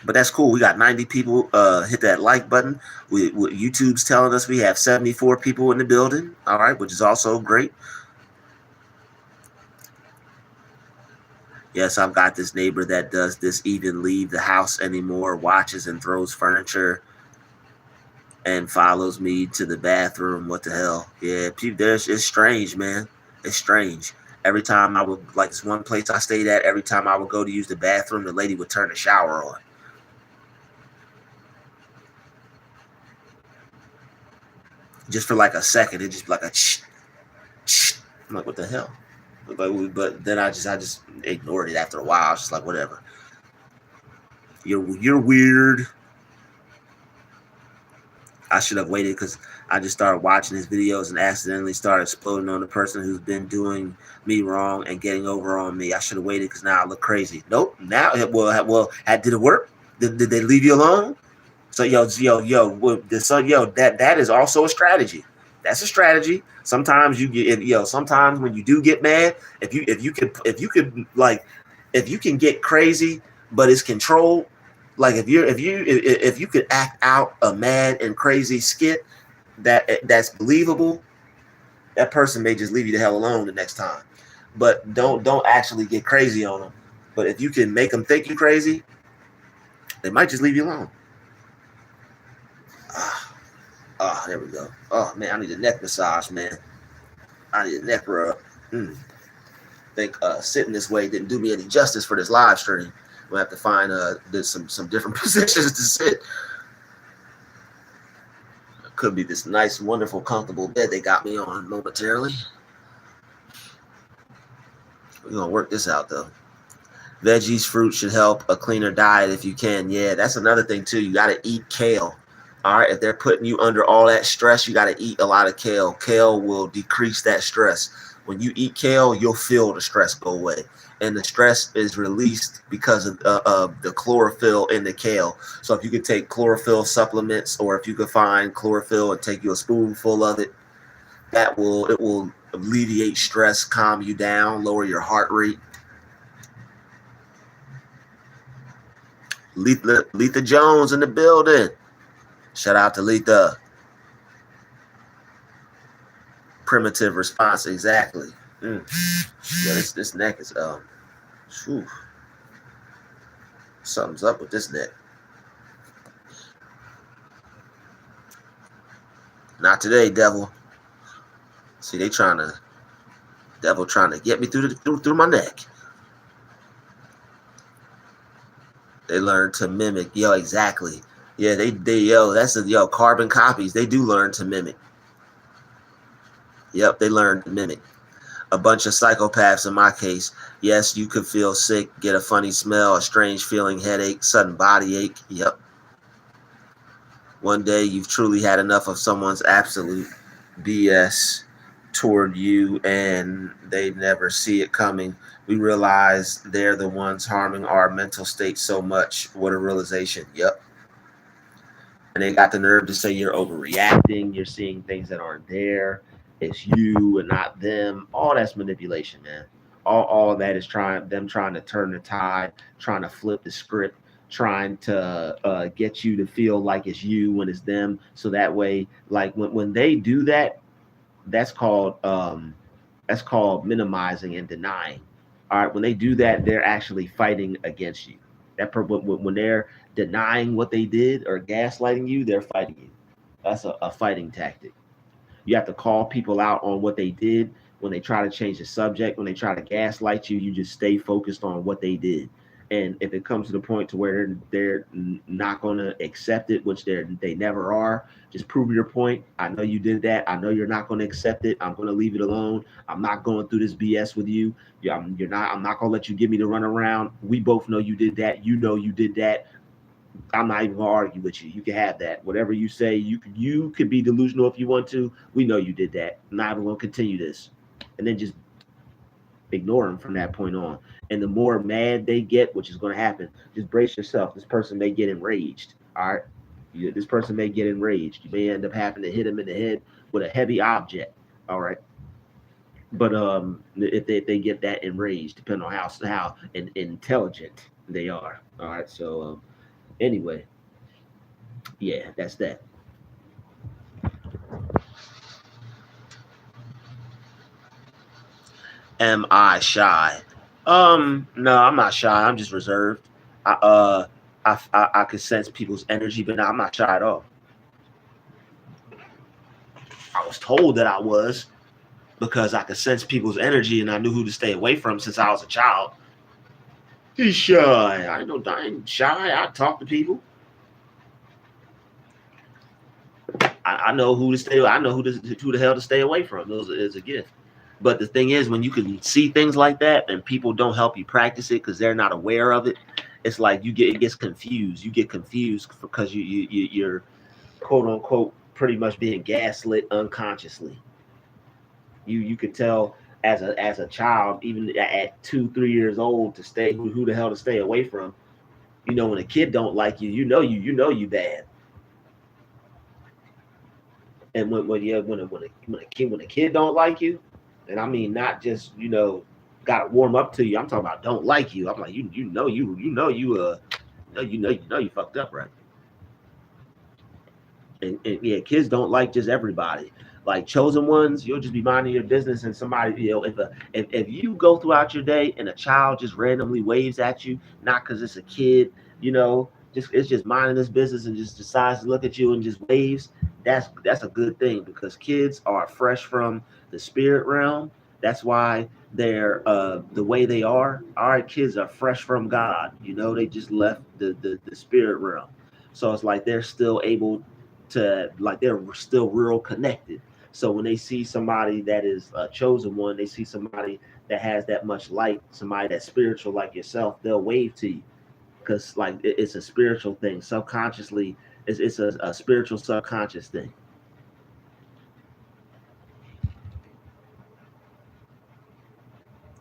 But that's cool. We got 90 people. Hit that like button. YouTube's telling us we have 74 people in the building. All right, which is also great. Yes, I've got this neighbor that does this, even leave the house anymore, watches and throws furniture, and follows me to the bathroom. What the hell? Yeah, it's strange, man. It's strange. Every time I would, like this one place I stayed at, every time I would go to use the bathroom, the lady would turn the shower on. Just for like a second, it just be like a I'm like, what the hell? But then I just ignored it after a while. I was just like, whatever. You're weird. I should have waited because I just started watching his videos and accidentally started exploding on the person who's been doing me wrong and getting over on me. I should have waited because now I look crazy. Nope. Now, well, did it work? Did they leave you alone? So that is also a strategy. That's a strategy. Sometimes you get, sometimes when you do get mad, if you can get crazy, but it's controlled. Like if you could act out a mad and crazy skit that's believable, that person may just leave you the hell alone the next time. But don't actually get crazy on them. But if you can make them think you're crazy, they might just leave you alone. There we go. Oh man, I need a neck massage, man. I need a neck rub. I think sitting this way didn't do me any justice for this live stream. We'll have to find some different positions to sit. It could be this nice, wonderful, comfortable bed they got me on momentarily. We're gonna work this out though. Veggies, fruit should help a cleaner diet if you can. Yeah, that's another thing too. You gotta eat kale. All right, if they're putting you under all that stress, you got to eat a lot of kale. Kale will decrease that stress. When you eat kale, you'll feel the stress go away. And the stress is released because of the chlorophyll in the kale. So if you could take chlorophyll supplements, or if you could find chlorophyll and take you a spoonful of it, it will alleviate stress, calm you down, lower your heart rate. Letha Jones in the building. Shout out to Letha. Primitive response, exactly. Yeah, this neck is something's up with this neck. Not today, devil. See, devil trying to get me through my neck. They learn to mimic. Yo, exactly. Yeah, that's carbon copies. They do learn to mimic. Yep, they learn to mimic. A bunch of psychopaths in my case. Yes, you could feel sick, get a funny smell, a strange feeling, headache, sudden body ache. Yep. One day you've truly had enough of someone's absolute BS toward you and they never see it coming. We realize they're the ones harming our mental state so much. What a realization. Yep. And they got the nerve to say you're overreacting. You're seeing things that aren't there. It's you and not them. All that's manipulation, man. All of that is trying to turn the tide, trying to flip the script, trying to get you to feel like it's you when it's them. So that way, like when they do that, that's called minimizing and denying. All right, when they do that, they're actually fighting against you. When they're denying what they did or gaslighting you, they're fighting you. That's a fighting tactic. You have to call people out on what they did. When they try to change the subject, when they try to gaslight you, you just stay focused on what they did. And if it comes to the point to where they're not going to accept it, which they never are, just prove your point. I know you did that. I know you're not going to accept it. I'm going to leave it alone. I'm not going through this BS with you. You're not. I'm not going to let you give me the runaround. We both know you did that. You know you did that. I'm not even gonna argue with you. You can have that. Whatever you say, you could be delusional if you want to. We know you did that. I'm not even gonna continue this, and then just ignore them from that point on. And the more mad they get, which is gonna happen, just brace yourself. This person may get enraged. All right, this person may get enraged. You may end up having to hit him in the head with a heavy object. All right. But if they get that enraged, depending on how intelligent they are. All right. So anyway, yeah, that's that. Am I shy? No, I'm not shy. I'm just reserved. I I could sense people's energy, but no, I'm not shy at all. I was told that I was because I could sense people's energy and I knew who to stay away from since I was a child. He's shy. I know I ain't shy. I talk to people. I know who to stay. I know who the hell to stay away from. Those is a gift. But the thing is, when you can see things like that and people don't help you practice it because they're not aware of it, it's like it gets confused. You get confused because you're quote unquote pretty much being gaslit unconsciously. You could tell as a child, even at 2 3 years old, to stay who the hell to stay away from. You know, when a kid don't like you, you bad. And when a kid don't like you, and I mean not just got to warm up to you. I'm talking about don't like you. I'm like you fucked up, right? And yeah, kids don't like just everybody. Like chosen ones, you'll just be minding your business, and somebody, if you go throughout your day and a child just randomly waves at you, not because it's a kid, just it's just minding this business and just decides to look at you and just waves. That's a good thing because kids are fresh from the spirit realm. That's why they're the way they are. All right, kids are fresh from God. They just left the spirit realm, so it's like they're still able to, like, they're still real connected. So when they see somebody that is a chosen one, they see somebody that has that much light, somebody that's spiritual like yourself, they'll wave to you because like it's a spiritual thing. Subconsciously, it's a spiritual subconscious thing.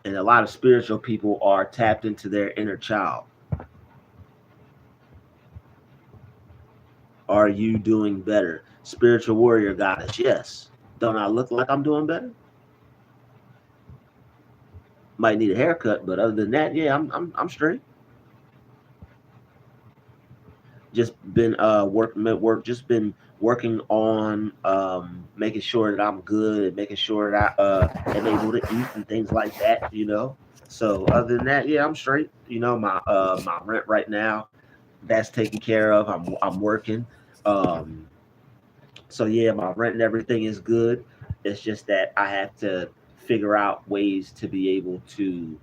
And a lot of spiritual people are tapped into their inner child. Are you doing better? Spiritual warrior goddess, yes. Don't I look like I'm doing better? Might need a haircut, but other than that, yeah, I'm straight. Just been just been working on making sure that I'm good, making sure that I am able to eat and things like that. So other than that, yeah, I'm straight. My rent right now, that's taken care of. I'm working. Um so yeah, my rent and everything is good. It's just that I have to figure out ways to be able to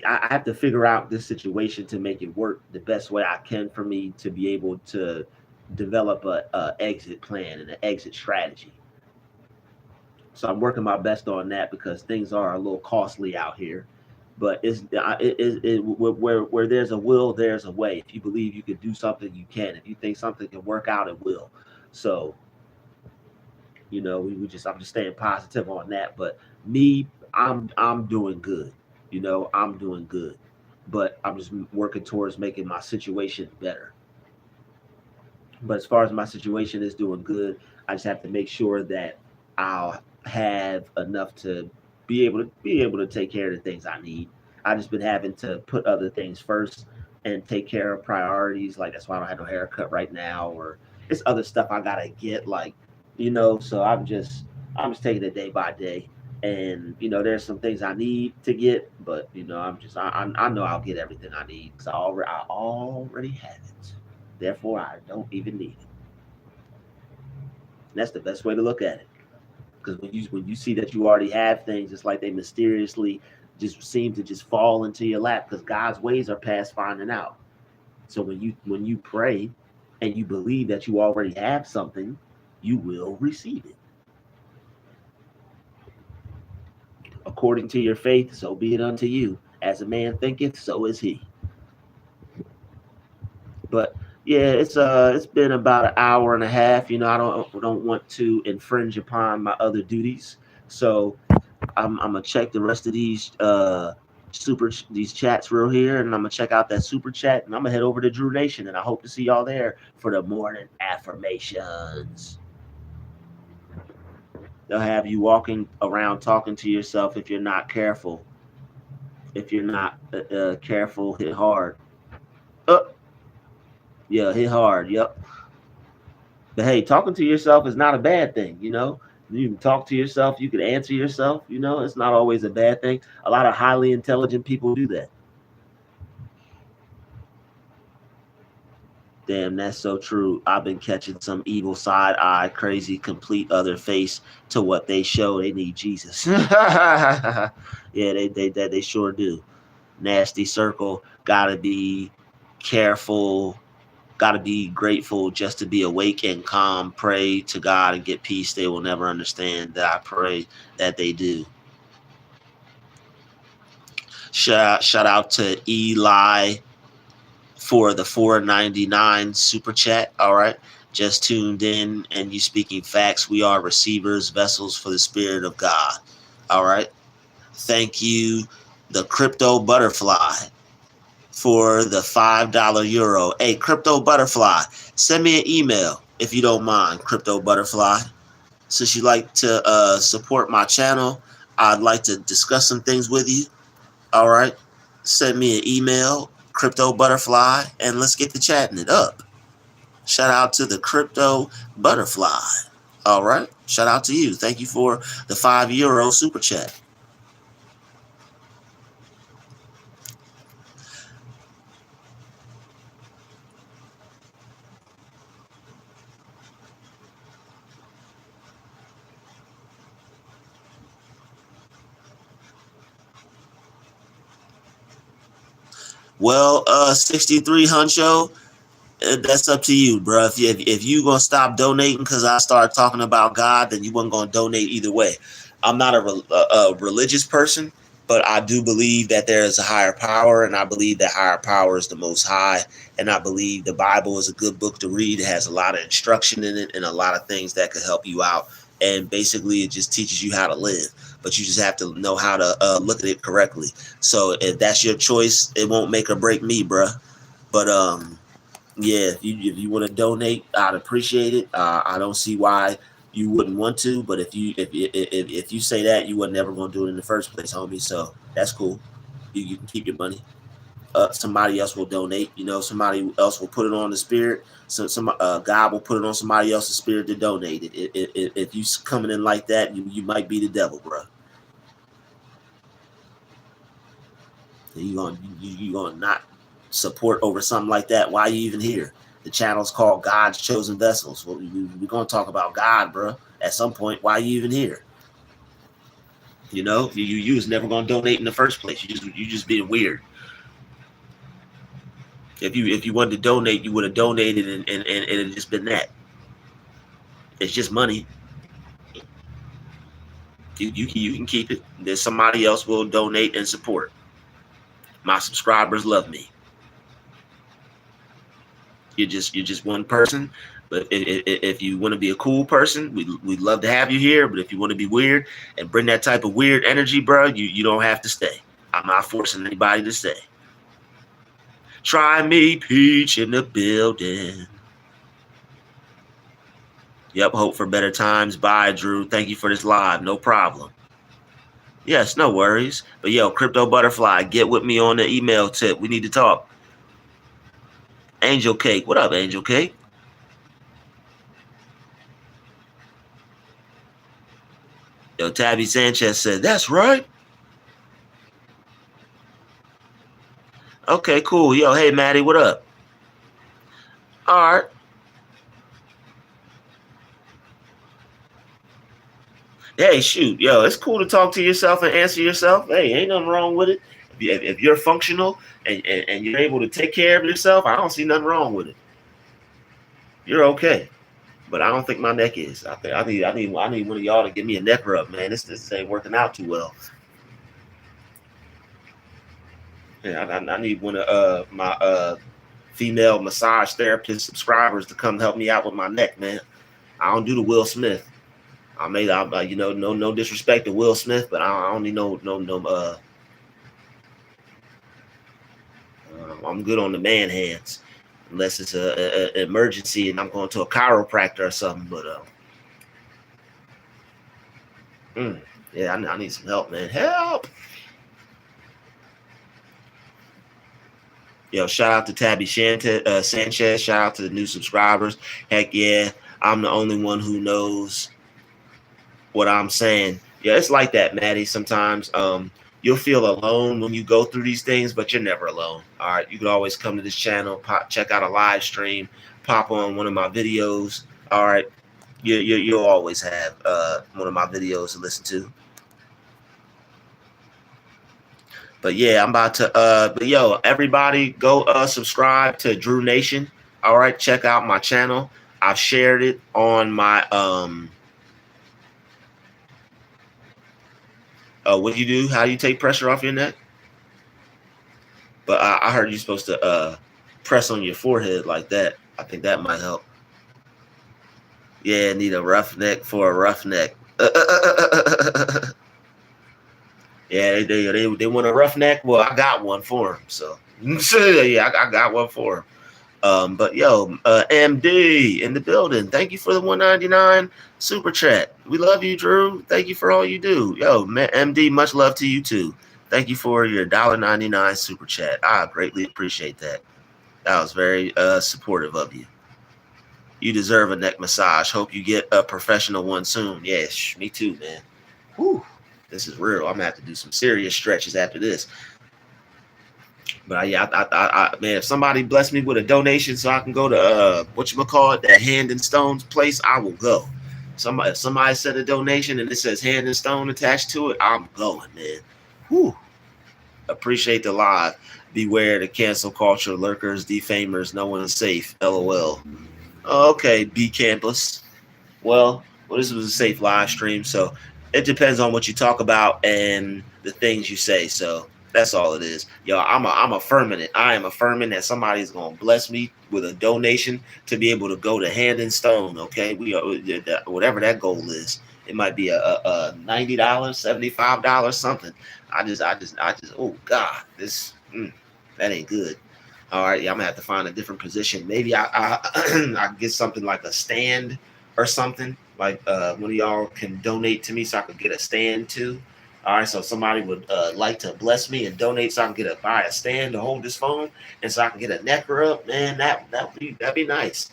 I have to figure out this situation to make it work the best way I can for me to be able to develop a exit plan and an exit strategy. So I'm working my best on that because things are a little costly out here. But where there's a will, there's a way. If you believe you can do something, you can. If you think something can work out, it will. So I'm just staying positive on that. But me, I'm doing good. I'm doing good, but I'm just working towards making my situation better. But as far as my situation is doing good, I just have to make sure that I'll have enough to be able to take care of the things I need. I just been having to put other things first and take care of priorities. Like that's why I don't have no haircut right now, or it's other stuff I gotta get. So I'm just taking it day by day. And there's some things I need to get, but I know I'll get everything I need because I already have it. Therefore, I don't even need it. And that's the best way to look at it. Because when you see that you already have things, it's like they mysteriously just seem to just fall into your lap, because God's ways are past finding out. So when you pray and you believe that you already have something, you will receive it. According to your faith, so be it unto you. As a man thinketh, so is he. But yeah, it's been about an hour and a half. I don't want to infringe upon my other duties, so I'm gonna check the rest of these chats real here, and I'm gonna check out that super chat, and I'm gonna head over to Drew Nation, and I hope to see y'all there for the morning affirmations. They'll have you walking around talking to yourself if you're not careful. If you're not careful, hit hard. Uh, yeah, hit hard. Yep. But hey, talking to yourself is not a bad thing. You can talk to yourself. You can answer yourself. It's not always a bad thing. A lot of highly intelligent people do that. Damn, that's so true. I've been catching some evil side eye, crazy, complete other face to what they show. They need Jesus. Yeah, they sure do. Nasty circle. Gotta be careful. Gotta be grateful just to be awake and calm. Pray to God and get peace. They will never understand that I pray that they do. Shout out to Eli for the $4.99 super chat. All right. Just tuned in and you speaking facts. We are receivers, vessels for the Spirit of God. All right. Thank you, the Crypto Butterfly, for the $5 euro. Hey, Crypto Butterfly, send me an email if you don't mind, Crypto Butterfly. Since you like to support my channel, I'd like to discuss some things with you. All right. Send me an email, Crypto Butterfly, and let's get to chatting it up. Shout out to the Crypto Butterfly. All right. Shout out to you. Thank you for the €5 super chat. Well, 63 Huncho, that's up to you, bro. If you gonna stop donating because I started talking about God, then you wasn't gonna donate either way. I'm not a religious person, but I do believe that there is a higher power, and I believe that higher power is the Most High, and I believe the Bible is a good book to read. It has a lot of instruction in it and a lot of things that could help you out, and basically it just teaches you how to live, but you just have to know how to look at it correctly. So if that's your choice, it won't make or break me, bruh. But yeah, if you want to donate, I'd appreciate it. I don't see why you wouldn't want to, but if you say that, you were never going to do it in the first place, homie. So that's cool. You can keep your money. Somebody else will donate. Somebody else will put it on the spirit. So God will put it on somebody else's spirit to donate it. If you coming in like that, you might be the devil, bro. You gonna not support over something like that? Why are you even here? The channel's called God's Chosen Vessels. Well, we're gonna talk about God, bro. At some point, why are you even here? You was never gonna donate in the first place. You just being weird. If you wanted to donate, you would have donated, and it just been that. It's just money. You can keep it. Then somebody else will donate and support. My subscribers love me. You're just one person. But if you want to be a cool person, we'd love to have you here. But if you want to be weird and bring that type of weird energy, bro, you don't have to stay. I'm not forcing anybody to stay. Try me, Peach in the building. Yep, hope for better times. Bye, Drew. Thank you for this live. No problem. Yes, no worries. But yo, Crypto Butterfly, get with me on the email tip. We need to talk. Angel Cake. What up, Angel Cake? Yo, Tabby Sanchez said, that's right. Okay, cool. Yo, hey, Maddie, what up? All right. Hey, shoot, yo, it's cool to talk to yourself and answer yourself. Hey, ain't nothing wrong with it. If you're functional and you're able to take care of yourself, I don't see nothing wrong with it. You're okay. But I don't think my neck is. I think I need one of y'all to give me a neck rub, man. This ain't working out too well. Yeah, I need one of my female massage therapist subscribers to come help me out with my neck, man. I don't do the Will Smith. No disrespect to Will Smith, but I don't need no. I'm good on the man hands, unless it's a emergency and I'm going to a chiropractor or something. But yeah, I need some help, man. Help! Yo, shout out to Tabby Sanchez. Shout out to the new subscribers. Heck yeah, I'm the only one who knows what I'm saying. Yeah, it's like that, Maddie. Sometimes you'll feel alone when you go through these things, but you're never alone. All right, you can always come to this channel, check out a live stream, pop on one of my videos. All right, you'll always have one of my videos to listen to. But yeah, I'm about to but yo, everybody go subscribe to Druuill Nation. All right, check out my channel. I've shared it on my what do you do? How do you take pressure off your neck? But I heard you're supposed to press on your forehead like that. I think that might help. Yeah, need a rough neck for a rough neck. Yeah, they want a rough neck. Well, I got one for them. So yeah, I got one for them. But yo, MD in the building. Thank you for the 199 super chat. We love you, Druuill. Thank you for all you do. Yo, MD, much love to you too. Thank you for your $1.99 super chat. I greatly appreciate that. That was very supportive of you. You deserve a neck massage. Hope you get a professional one soon. Yes, me too, man. Whew, this is real. I'm gonna have to do some serious stretches after this. But yeah, man, if somebody bless me with a donation so I can go to whatchamacallit, that Hand and Stones place, I will go. If somebody sent a donation and it says Hand and Stone attached to it, I'm going, man. Whew. Appreciate the live. Beware the cancel culture lurkers, defamers. No one is safe. LOL. Okay, B Campus. Well, this was a safe live stream, so it depends on what you talk about and the things you say. So that's all it is. Yo, I'm affirming it. I am affirming that somebody's gonna bless me with a donation to be able to go to Hand and Stone. Okay, we are whatever that goal is. It might be a $90, $75, something. I just. Oh God, this that ain't good. All right, yeah, I'm gonna have to find a different position. Maybe I get something like a stand or something. Like one of y'all can donate to me so I can get a stand too. All right, so somebody would like to bless me and donate so I can buy a stand to hold this phone and so I can get a neck rub. Man, that'd be nice.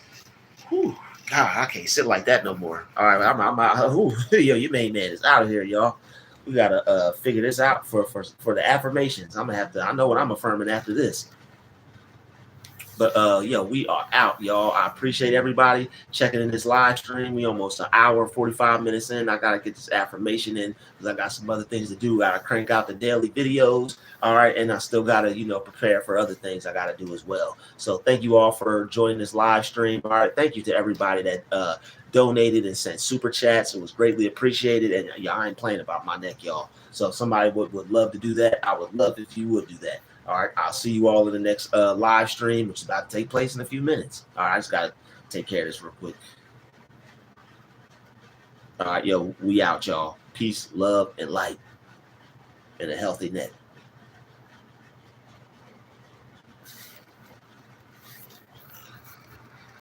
Whew, God, I can't sit like that no more. All right, I'm out. Yo, your main man is out of here, y'all. We gotta figure this out for the affirmations. I'm gonna have to. I know what I'm affirming after this. But yo, we are out, y'all. I appreciate everybody checking in this live stream. We almost an hour, 45 minutes in. I gotta get this affirmation in because I got some other things to do. Gotta crank out the daily videos. All right, and I still gotta, prepare for other things I gotta do as well. So thank you all for joining this live stream. All right, thank you to everybody that donated and sent super chats. It was greatly appreciated. And yeah, I ain't playing about my neck, y'all. So if somebody would love to do that, I would love if you would do that. All right, I'll see you all in the next live stream, which is about to take place in a few minutes. All right, I just got to take care of this real quick. All right, yo, we out, y'all. Peace, love, and light, and a healthy neck.